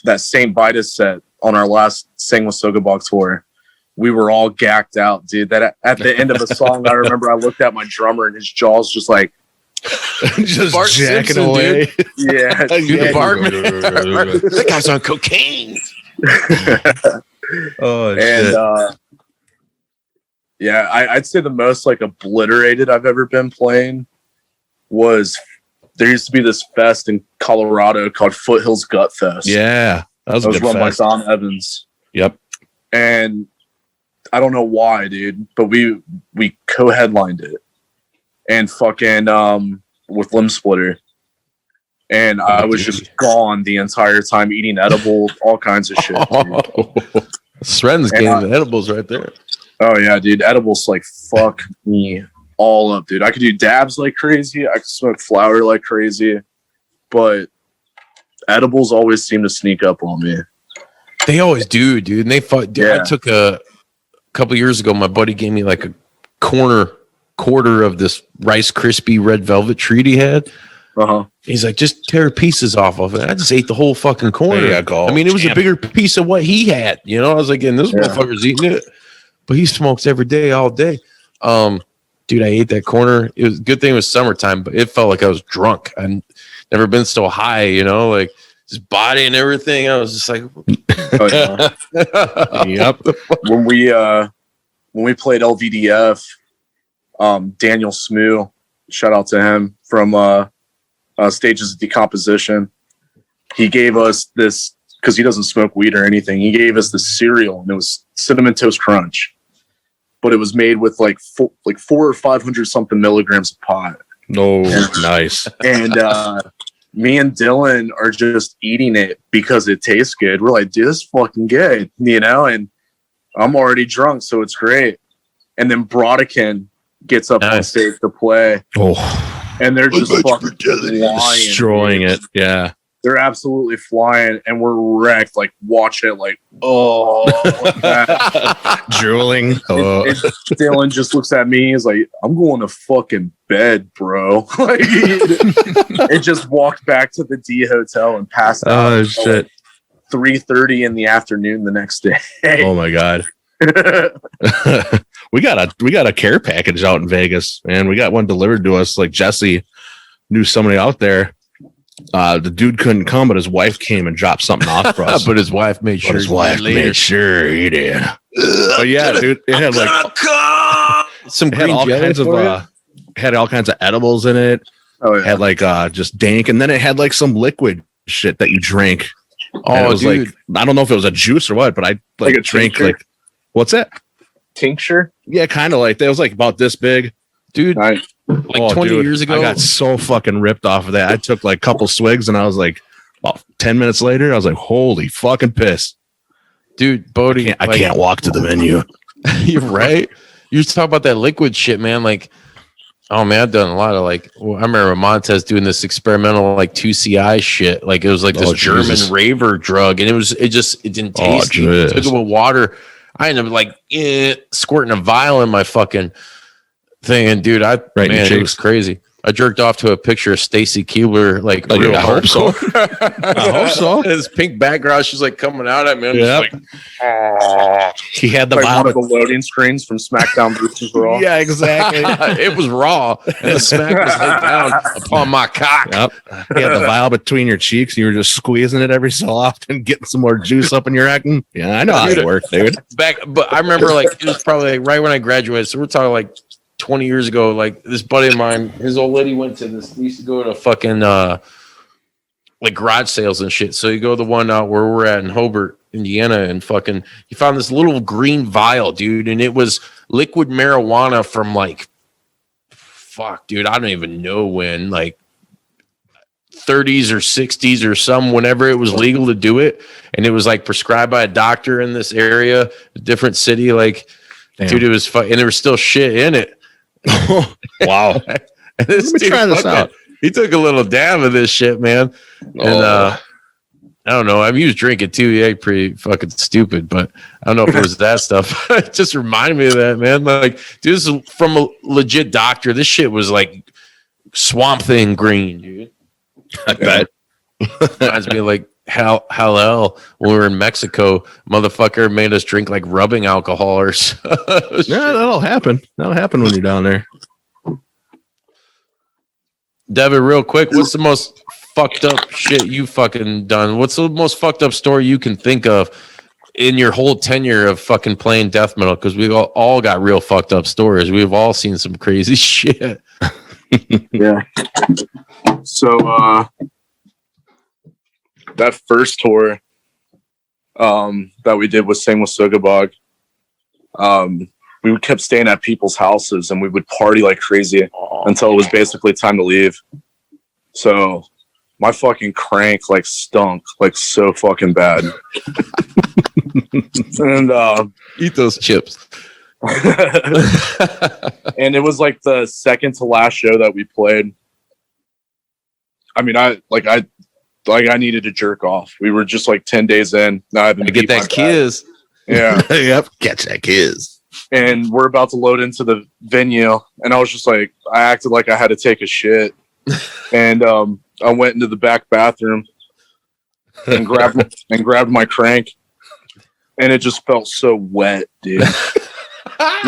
That St. Vitus set on our last Sanguisugabogg tour. we were all gacked out, dude. That at the end of a song, I remember I looked at my drummer and his jaw's just like
just
Bart
jacking
Simpson,
away.
dude.
yeah,
The barman. That guy's on cocaine.
Oh
and
shit.
yeah, I'd say the most like obliterated I've ever been playing was there used to be this fest in Colorado called Foothills Gut Fest.
Yeah, that was
It
a
was
good
run by
fest.
Don Evans.
Yep.
And I don't know why, dude, but we co-headlined it and fucking with Limb Splitter. And I was just gone the entire time eating edibles, all kinds of shit. Dude.
Sren's getting edibles right there.
Oh yeah, dude. Edibles like fuck me all up, dude. I could do dabs like crazy. I could smoke flower like crazy. But edibles always seem to sneak up on me.
They always do, dude. And they fought. Dude,
Yeah.
I took a couple years ago. My buddy gave me like a quarter of this Rice Krispie red velvet treat he had.
Uh-huh.
He's like, just tear pieces off of it. I just ate the whole fucking corner.
There you go.
I mean, it was a
Champ.
bigger piece of what he had. You know, I was like, and this
Yeah.
motherfucker's eating it, but he smokes every day, all day. Dude, I ate that corner. It was good thing it was summertime, but it felt like I was drunk. I've never been so high, you know, like his body and everything. I was just like,
Oh, yeah.
Yep.
when we played LVDF, Daniel Smoo, shout out to him from Stages of Decomposition. He gave us this because he doesn't smoke weed or anything. He gave us this cereal, and it was Cinnamon Toast Crunch, but it was made with like 400 or 500 something milligrams of pot.
No, nice.
And me and Dylan are just eating it because it tastes good. We're like, dude, this is fucking good, you know? And I'm already drunk, so it's great. And then Brodican gets up on stage to play,
Oh,
and they're just fucking flying,
destroying
dude.
it. Yeah.
They're absolutely flying, and we're wrecked. Like, watch it, like, oh, like that.
Drooling. Oh.
And Dylan just looks at me. He's like, I'm going to fucking bed, bro. Like, and just walked back to the D hotel and passed out.
Oh shit.
3:30 in the afternoon the next day.
Oh my god. we got a care package out in Vegas, man. We got one delivered to us. Like Jesse knew somebody out there. The dude couldn't come, but his wife came and dropped something off for us.
but his wife made sure.
made sure he did. But yeah, dude, it had like
Some
it had
green
all
jelly
kinds of
for you?
had all kinds of edibles in it.
Oh,
It
yeah.
had like just dank, and then it had like some liquid shit that you drank. And
Oh,
it was
dude.
like I don't know if it was a juice or what, but I
Like a
drank
tincture?
like what's that?
Tincture?
Yeah, kind of like that. It was like about this big.
Dude,
Nice.
like 20
dude,
years ago.
I got so fucking ripped off of that. I took like a couple swigs and I was like, about 10 minutes later, I was like, holy fucking piss.
Dude, Bodie,
I can't walk to the menu.
You're right. You just talk about that liquid shit, man. Like, oh man, I've done a lot of like. Well, I remember Montez doing this experimental like 2CI shit. Like it was like this
Oh,
German
Jesus.
raver drug, and it didn't
Oh,
taste. Good.
jeez.
Took it with water. I ended up like squirting a vial in my fucking thing, and dude,
Right in your
man, it
cheeks.
was crazy. I jerked off to a picture of Stacy Keebler, like
Oh,
real
I hope so.
hardcore.
I hope so.
This pink background, she's like coming out at me. I'm
Yep.
just like,
He had the
Like one of
vial.
the loading screens from SmackDown versus Raw.
Yeah, exactly.
it was raw, and the smack was laid down upon my cock.
Yep. He had the vial between your cheeks. And you were just squeezing it every so often, getting some more juice up in your acting. Yeah, I know how it worked, dude.
But I remember like it was probably like right when I graduated. So we're talking like 20 years ago. Like this buddy of mine, his old lady went to this. We used to go to fucking like garage sales and shit. So you go to the one out where we're at in Hobart, Indiana, and fucking you found this little green vial, dude, and it was liquid marijuana from like fuck, dude, I don't even know when, like 30s or 60s or some, whenever it was legal to do it, and it was like prescribed by a doctor in this area, a different city. Like,
Damn.
dude, it was fun, and there was still shit in it.
Wow.
And this
Let me
dude
try this
fucking-
out.
He took a little dab of this shit, man. And I don't know. I mean, he was drinking too. Yeah, pretty fucking stupid, but I don't know if it was that stuff. It just reminded me of that, man. Like, dude, this is from a legit doctor. This shit was like Swamp Thing green, dude.
I bet.
Reminds me of like Hell, when we were in Mexico, motherfucker made us drink like rubbing alcohol or so.
Yeah, that'll happen. That'll happen when you're down there.
Devin, real quick, what's the most fucked up shit you fucking done? What's the most fucked up story you can think of in your whole tenure of fucking playing death metal? Because we all got real fucked up stories. We've all seen some crazy shit.
Yeah. So that first tour that we did with Sanguisugabogg, we kept staying at people's houses and we would party like crazy until it was basically time to leave. So my fucking crank like stunk like so fucking bad. And
Eat those chips.
and it was like the second to last show that we played. I mean, I needed to jerk off. We were just like 10 days in. Now I've been
get that kiss.
Yeah.
Yep. Catch that kiss.
And we're about to load into the venue, and I was just like, I acted like I had to take a shit, and I went into the back bathroom and grabbed my crank, and it just felt so wet, dude. And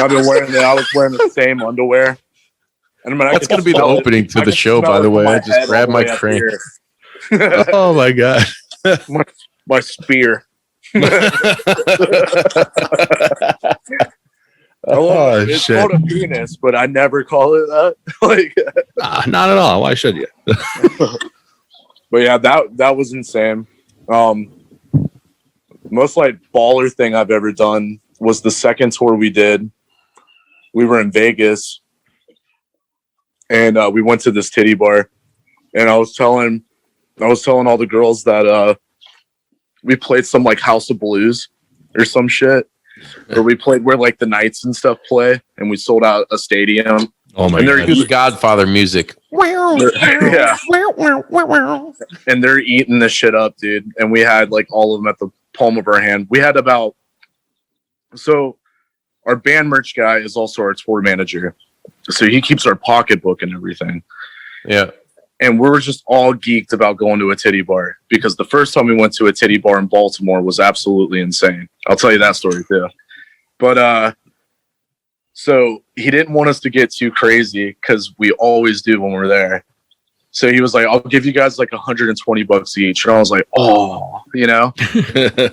I've been wearing I was wearing the same underwear. And I mean,
that's going to be the opening to the show, by the way. I just grabbed my crank.
Oh my god,
my spear. It's
shit.
called a penis, but I never call it that. Like,
not at all. Why should you?
but yeah, that was insane. Most like baller thing I've ever done was the second tour we did. We were in Vegas, and we went to this titty bar, and I was telling all the girls that we played some like House of Blues or some shit. Or we played where like the Knights and stuff play, and we sold out a stadium.
Oh my
god! Good Godfather music.
Yeah. And they're eating this shit up, dude. And we had like all of them at the palm of our hand. We had so our band merch guy is also our tour manager, so he keeps our pocketbook and everything.
Yeah.
And we were just all geeked about going to a titty bar because the first time we went to a titty bar in Baltimore was absolutely insane. I'll tell you that story too. But so he didn't want us to get too crazy because we always do when we're there. So he was like, I'll give you guys like $120 each. And I was like, oh, you know,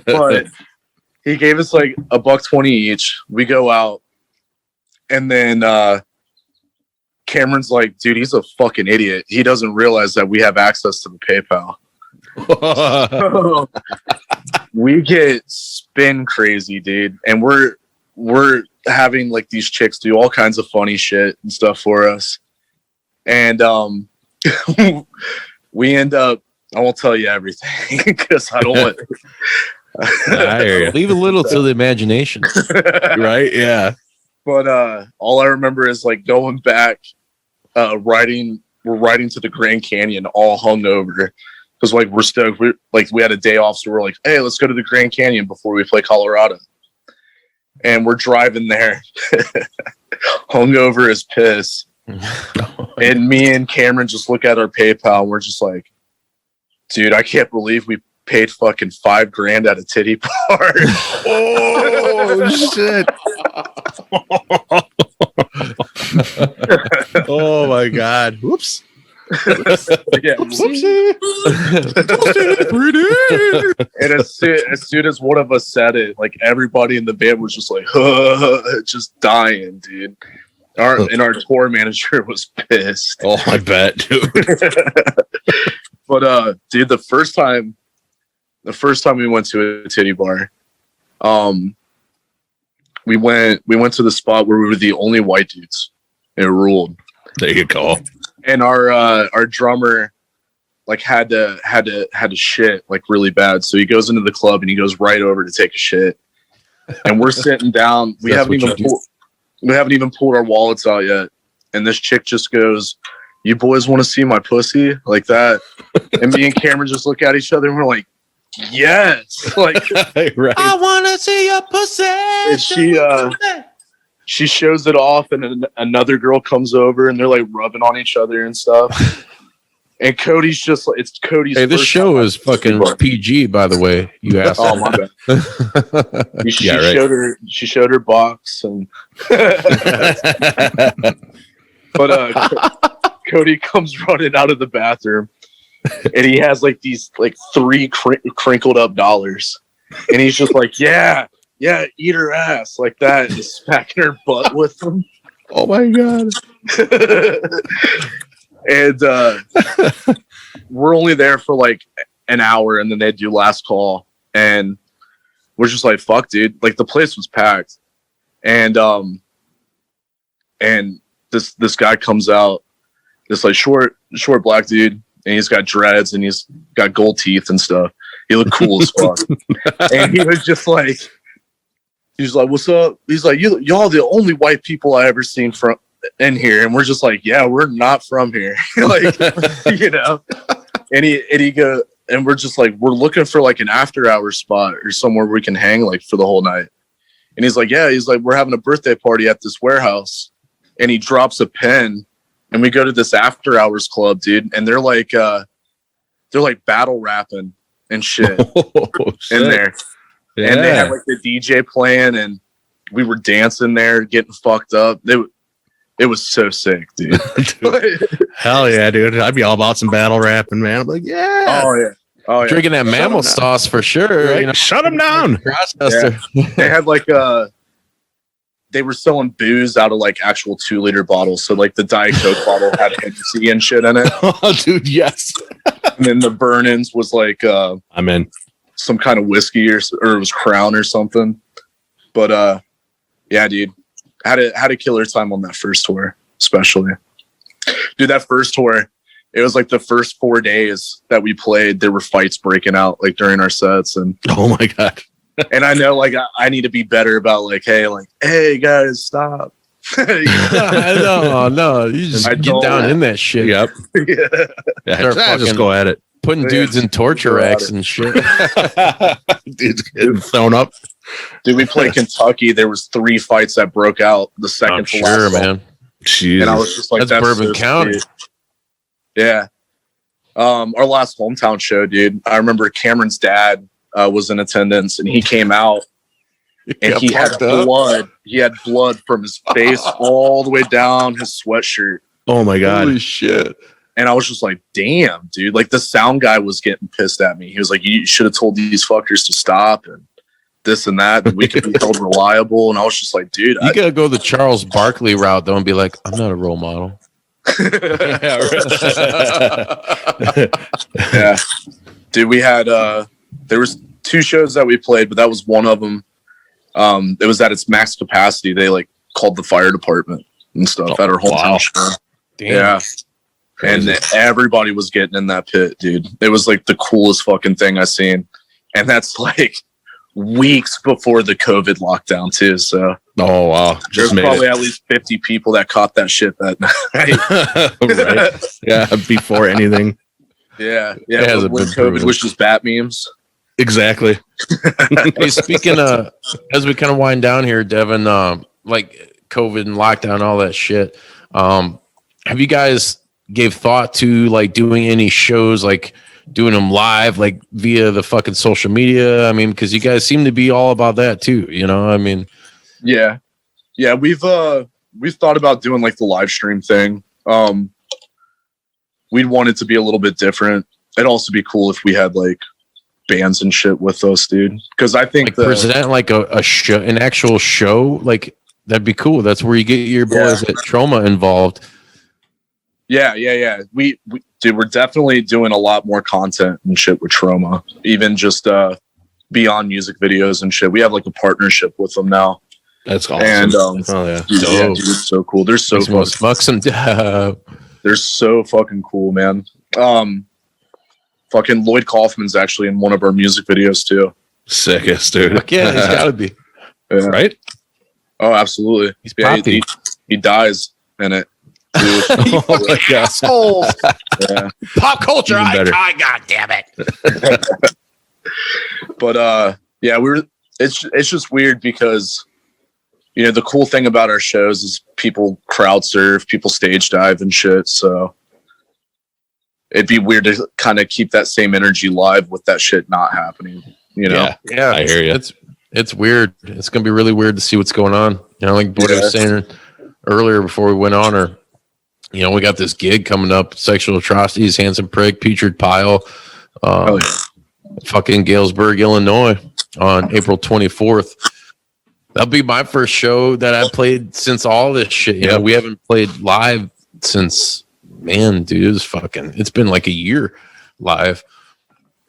but he gave us like $120 each. We go out, and then Cameron's like, dude, he's a fucking idiot. He doesn't realize that we have access to the PayPal. We get spin crazy, dude. And we're having like these chicks do all kinds of funny shit and stuff for us. And we end up, I won't tell you everything because I don't want
I hear you.
Leave a little to the imagination.
Right? Yeah.
But all I remember is like going back, we're riding to the Grand Canyon all hungover because like we're stoked. We had a day off, so we're like, hey, let's go to the Grand Canyon before we play Colorado. And we're driving there, hungover as piss. And me and Cameron just look at our PayPal, and we're just like, dude, I can't believe we paid fucking $5,000 at a titty bar.
Oh shit. Oh my god. Whoops.
Yeah. And as soon as one of us said it, like everybody in the band was just like, just dying, dude. And our tour manager was pissed.
Oh, I bet, dude.
But dude, the first time we went to a titty bar, we went to the spot where we were the only white dudes. It ruled.
There you go.
And our drummer like had to shit like really bad. So he goes into the club and he goes right over to take a shit. And we're sitting down. We haven't even pulled our wallets out yet. And this chick just goes, "You boys want to see my pussy?" Like that. And me and Cameron just look at each other and we're like, yes. Like,
right.
I want to see your pussy.
And she shows it off, and another girl comes over and they're like rubbing on each other and stuff. And Cody's just like, it's Cody's.
Hey, this
first
show
time
is fucking PG, by the way. You asked.
Oh my bad. She showed her box, and but Cody comes running out of the bathroom, and he has like these like three crinkled up dollars, and he's just like, yeah, eat her ass like that, and just smacking her butt with them.
Oh my god.
And we're only there for like an hour, and then they do last call, and we're just like, fuck, dude. Like the place was packed, and this guy comes out, this like short black dude, and he's got dreads and he's got gold teeth and stuff. He looked cool as fuck, and he was just like, he's like, what's up? He's like, y'all the only white people I ever seen from in here, and we're just like, yeah, we're not from here. Like, you know. And he go, and we're just like, we're looking for like an after hour spot or somewhere we can hang like for the whole night. And he's like, yeah, we're having a birthday party at this warehouse. And he drops a pen, and we go to this after hours club, dude, and they're like battle rapping and shit in there. Yeah. And they had like the DJ playing, and we were dancing there, getting fucked up. It was so sick, dude.
Hell yeah, dude. I'd be all about some battle rapping, man. I'm like, yeah.
Oh yeah.
Drinking that mammal sauce for sure.
Right?
You know,
shut them down.
Yeah.
They had like they were selling booze out of like actual 2-liter bottles. So like the Diet Coke bottle had Hennessy and shit in it.
Oh, dude, yes.
And then the burn-ins was like
I'm in
some kind of whiskey or it was Crown or something. But yeah, dude. Had a killer time on that first tour, especially. Dude, that first tour, it was like the first 4 days that we played, there were fights breaking out like during our sets, and
oh my god.
And I know like I need to be better about like, hey guys, stop.
No, you just get down in that shit.
Yep. Yeah, just go at it.
Putting dudes in torture racks and shit.
Dudes getting thrown up.
Dude, we played Kentucky. There was 3 fights that broke out the second to last
man.
And I was just like,
that's Bourbon County.
Yeah. Our last hometown show, dude. I remember Cameron's dad was in attendance, and he came out, and he had blood. He had blood from his face all the way down his sweatshirt.
Oh my god!
Holy shit!
And I was just like, damn, dude. Like the sound guy was getting pissed at me. He was like, you should have told these fuckers to stop and this and that. And we could be held reliable. And I was just like, dude,
you gotta go the Charles Barkley route though and be like, I'm not a role model.
Yeah, dude. We had there was 2 shows that we played, but that was one of them. It was at its max capacity. They like called the fire department and stuff at our hometown show.
Damn.
Yeah. Crazy. And everybody was getting in that pit, dude. It was like the coolest fucking thing I've seen. And that's like weeks before the COVID lockdown too. So
oh wow.
There's probably at least 50 people that caught that shit that night.
Right. Yeah, before anything.
Yeah. When COVID was just bat memes.
Exactly.
Hey, speaking of, as we kind of wind down here, Devin, like COVID and lockdown, all that shit. Have you guys gave thought to like doing any shows, like doing them live, like via the fucking social media? I mean, because you guys seem to be all about that too, you know? I mean,
yeah, we've thought about doing like the live stream thing. We'd want it to be a little bit different. It'd also be cool if we had like bands and shit with us, dude. Because I think
like present like a show, an actual show, like that'd be cool. That's where you get your boys at Trauma involved.
Yeah. Dude, we're definitely doing a lot more content and shit with Trauma, even just beyond music videos and shit. We have like a partnership with them now.
That's awesome.
And
yeah,
dude, it's so cool. They're so they're so fucking cool, man. Fucking Lloyd Kaufman's actually in one of our music videos too.
Sickest, dude.
Fuck yeah, he's gotta be.
Yeah.
Right?
Oh, absolutely.
He's
he dies in it.
Oh my God.
Yeah.
Pop culture
icon,
god damn it.
But yeah, it's just weird because you know the cool thing about our shows is people crowd surf, people stage dive and shit. So it'd be weird to kind of keep that same energy live with that shit not happening. You know?
Yeah,
I hear you.
It's weird. It's gonna be really weird to see what's going on. You know, like Bodie was saying earlier before we went on, or you know, we got this gig coming up: sexual atrocities, Handsome Prick, Putrid Pile, fucking Galesburg, Illinois, on April 24th. That'll be my first show that I played since all this shit. You know, we haven't played live since, man, dude, it's been like a year live.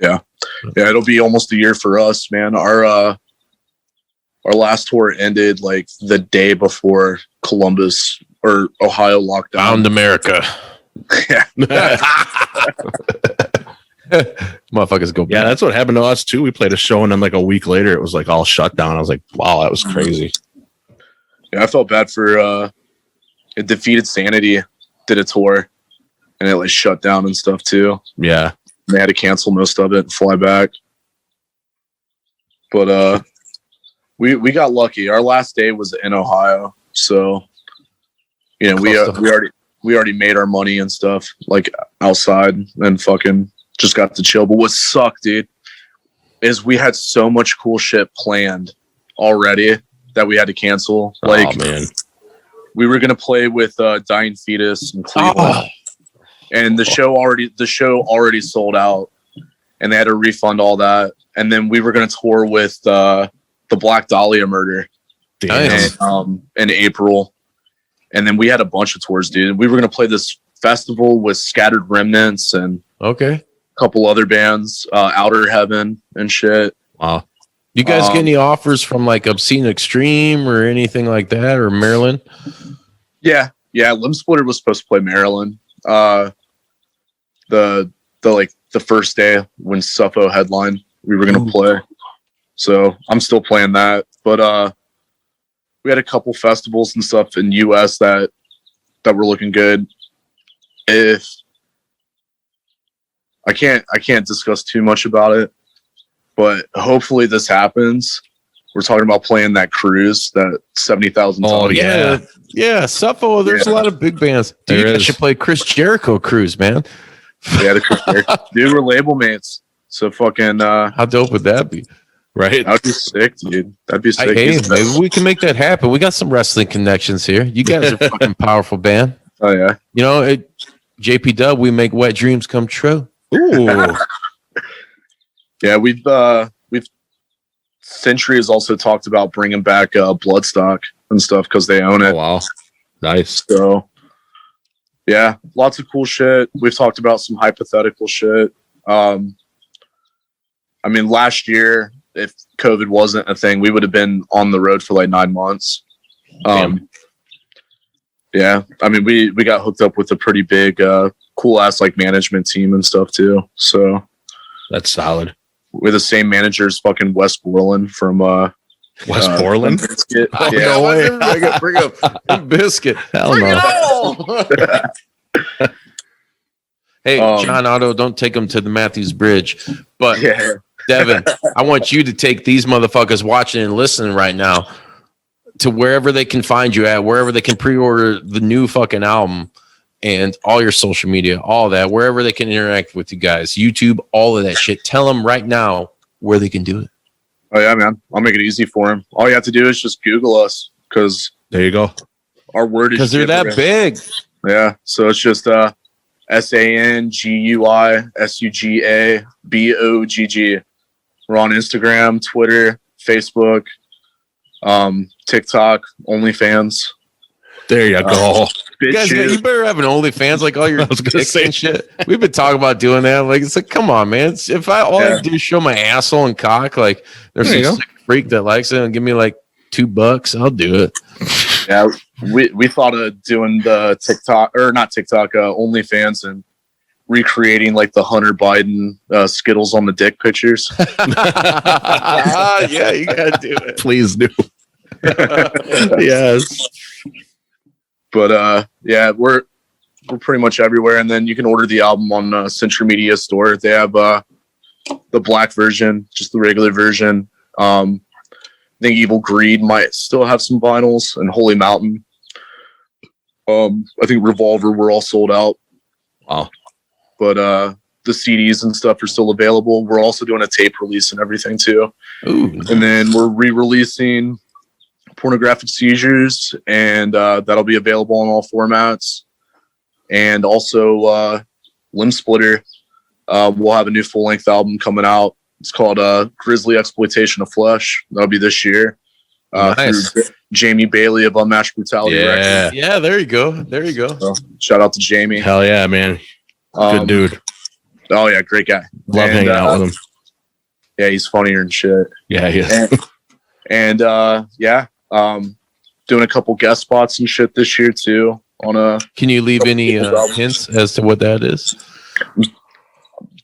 Yeah, it'll be almost a year for us, man. Our last tour ended like the day before Columbus or Ohio locked down.
Found America.
Yeah.
Motherfuckers go back.
Yeah, that's what happened to us too. We played a show and then like a week later it was like all shut down. I was like, wow, that was crazy.
Yeah, I felt bad for Defeated Sanity did a tour and it like shut down and stuff too.
Yeah.
They had to cancel most of it and fly back. But we got lucky. Our last day was in Ohio, so you know, we already made our money and stuff like outside and fucking just got to chill. But what sucked, dude, is we had so much cool shit planned already that we had to cancel. Like,
man,
we were gonna play with Dying Fetus in Cleveland, and the show already sold out, and they had to refund all that. And then we were gonna tour with the Black Dahlia Murder in April, and then we had a bunch of tours, dude. We were gonna play this festival with Scattered Remnants and a couple other bands, Outer Heaven and shit.
Wow. You guys get any offers from like Obscene Extreme or anything like that, or Maryland?
Yeah. Limb Splitter was supposed to play Maryland. The first day when Suffo headline, we were gonna play. So I'm still playing that. But we had a couple festivals and stuff in US that were looking good. If I can't discuss too much about it, but hopefully this happens. We're talking about playing that cruise, that 70,000 tons.
Oh yeah. Suffo. There's a lot of big bands. Dude, you should play Chris Jericho cruise, man.
Yeah, the Chris Jericho. Dude, we're label mates. So fucking
how dope would that be?
Right? That'd be sick, dude. That'd be sick.
Hey, maybe we can make that happen. We got some wrestling connections here. You guys are a fucking powerful band.
Oh yeah.
You know, at JPDUB, we make wet dreams come true.
Ooh.
Yeah, we've Century has also talked about bringing back Bloodstock and stuff because they own it.
Oh, wow, nice.
So yeah, lots of cool shit. We've talked about some hypothetical shit. I mean, last year, if COVID wasn't a thing, we would have been on the road for like 9 months. Yeah, I mean, we got hooked up with a pretty big, cool ass like management team and stuff too. So
that's solid.
We're the same manager as fucking Wes Borland from
West Portland.
Biscuit.
Oh,
Yeah,
no way. Bring up Biscuit.
Hell no.
Hey, John Otto, don't take them to the Matthews Bridge. But
yeah.
Devin, I want you to take these motherfuckers watching and listening right now to wherever they can find you at, wherever they can pre-order the new fucking album and all your social media, all that, wherever they can interact with you guys, YouTube, all of that shit. Tell them right now where they can do it.
Oh yeah, man. I'll make it easy for them. All you have to do is just Google us because
there you go.
Our word is
because they're that big.
Yeah. So it's just SANGUISUGABOGG. We're on Instagram, Twitter, Facebook, TikTok, OnlyFans.
There you go.
Guys, you better have an OnlyFans like all your dicks and shit. We've been talking about doing that. Like, it's like, come on, man. If I do is show my asshole and cock, like there's some sick freak that likes it and give me like $2, I'll do it.
Yeah, we thought of doing the OnlyFans and recreating like the Hunter Biden Skittles on the dick pictures.
Yeah, you gotta do it.
Please do. Yes.
But yeah, we're pretty much everywhere, and then you can order the album on Century Media Store. They have the black version, just the regular version. I think Evil Greed might still have some vinyls, and Holy Mountain. I think Revolver were all sold out.
Wow.
but the CDs and stuff are still available. We're also doing a tape release and everything too.
Ooh.
And then we're re-releasing Pornographic Seizures, and that'll be available on all formats. And also Limb Splitter. We'll have a new full-length album coming out. It's called Grisly Exploitation of Flesh. That'll be this year.
Nice.
Through Jamie Bailey of Unmatched Brutality Records.
Yeah, there you go.
So, shout out to Jamie.
Hell yeah, man. Good dude.
Oh yeah, great guy.
Love hanging out with him.
Yeah, he's funnier and shit.
Yeah, he is.
And doing a couple guest spots and shit this year too.
Can you leave any hints as to what that is?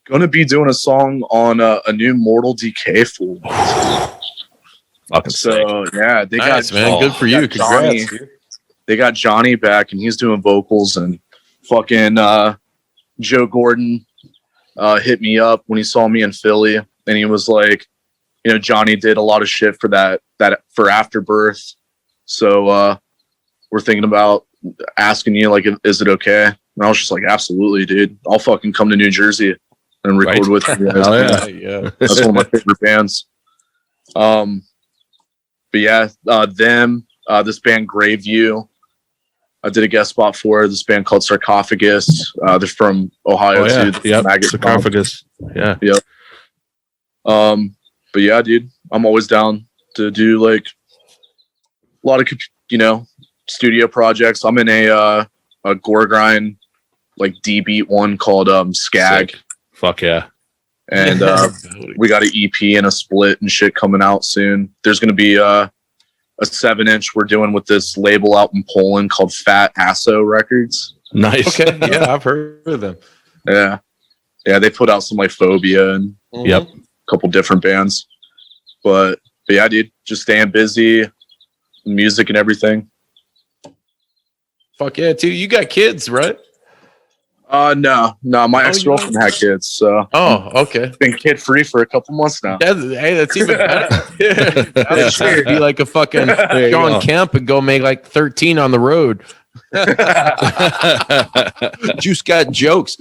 Going to be doing a song on a new Mortal Decay full. So yeah, they
nice,
got
man. Good for you. Congrats.
They got Johnny back, and he's doing vocals. And fucking Joe Gordon hit me up when he saw me in Philly, and he was like, you know, Johnny did a lot of shit for that for Afterbirth. So we're thinking about asking you, like, is it okay? And I was just like, absolutely, dude. I'll fucking come to New Jersey and record with you guys.
Oh,
Yeah.
That's one of my favorite bands. But yeah, this band Graveview, I did a guest spot for this band called Sarcophagus. They're from Ohio too.
Yep.
Maggot
Sarcophagus. Yeah.
Yep. But yeah, dude, I'm always down to do like a lot of, you know, studio projects. I'm in a gore grind, like D beat one called Skag.
Sick. Fuck yeah.
And we got an EP and a split and shit coming out soon. There's going to be a 7-inch we're doing with this label out in Poland called Fat Asso Records.
Nice.
Okay. Yeah, I've heard of them.
Yeah. Yeah, they put out some like Phobia and
Yep.
a couple different bands. But yeah, dude, just staying busy, music and everything.
Fuck yeah, too. You got kids, right?
No, my ex-girlfriend had kids, so
okay.
been kid free for a couple months now.
That's even better. I'll sure be like a fucking John Kemp and go make like 13 on the road. Juice got jokes.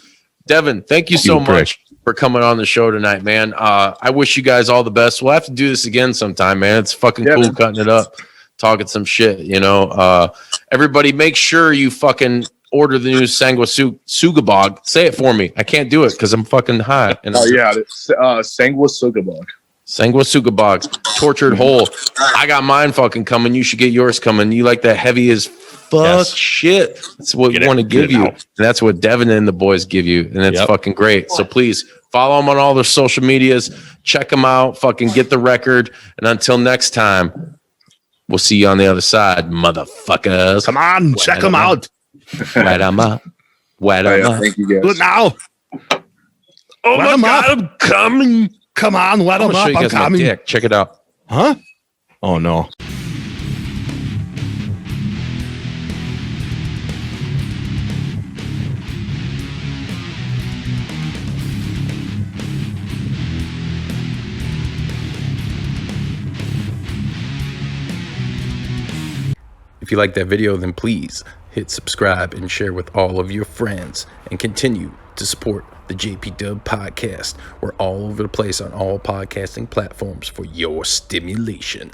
Devin, thank you so much for coming on the show tonight, man. I wish you guys all the best. We'll have to do this again sometime, man. It's fucking cool, man. Cutting it up, talking some shit, you know. Everybody make sure you fucking order the new Sanguisugabogg. Say it for me. I can't do it because I'm fucking high. And
Sanguisugabogg.
Sanguisugabogg. Tortured Whole. I got mine fucking coming. You should get yours coming. You like that heavy as fuck shit. That's what we want to give you. And that's what Devin and the boys give you. And it's fucking great. So please follow them on all their social medias. Check them out. Fucking get the record. And until next time, we'll see you on the other side, motherfuckers.
Come on, check them out.
Wet them up. Wet them up.
Thank you guys.
Do it now.
Oh my God, I'm coming.
Come on, let them up. I'm coming.
Dick. Check it out.
Huh? Oh, no.
If you like that video, then please hit subscribe and share with all of your friends and continue to support the JPDUB podcast. We're all over the place on all podcasting platforms for your stimulation.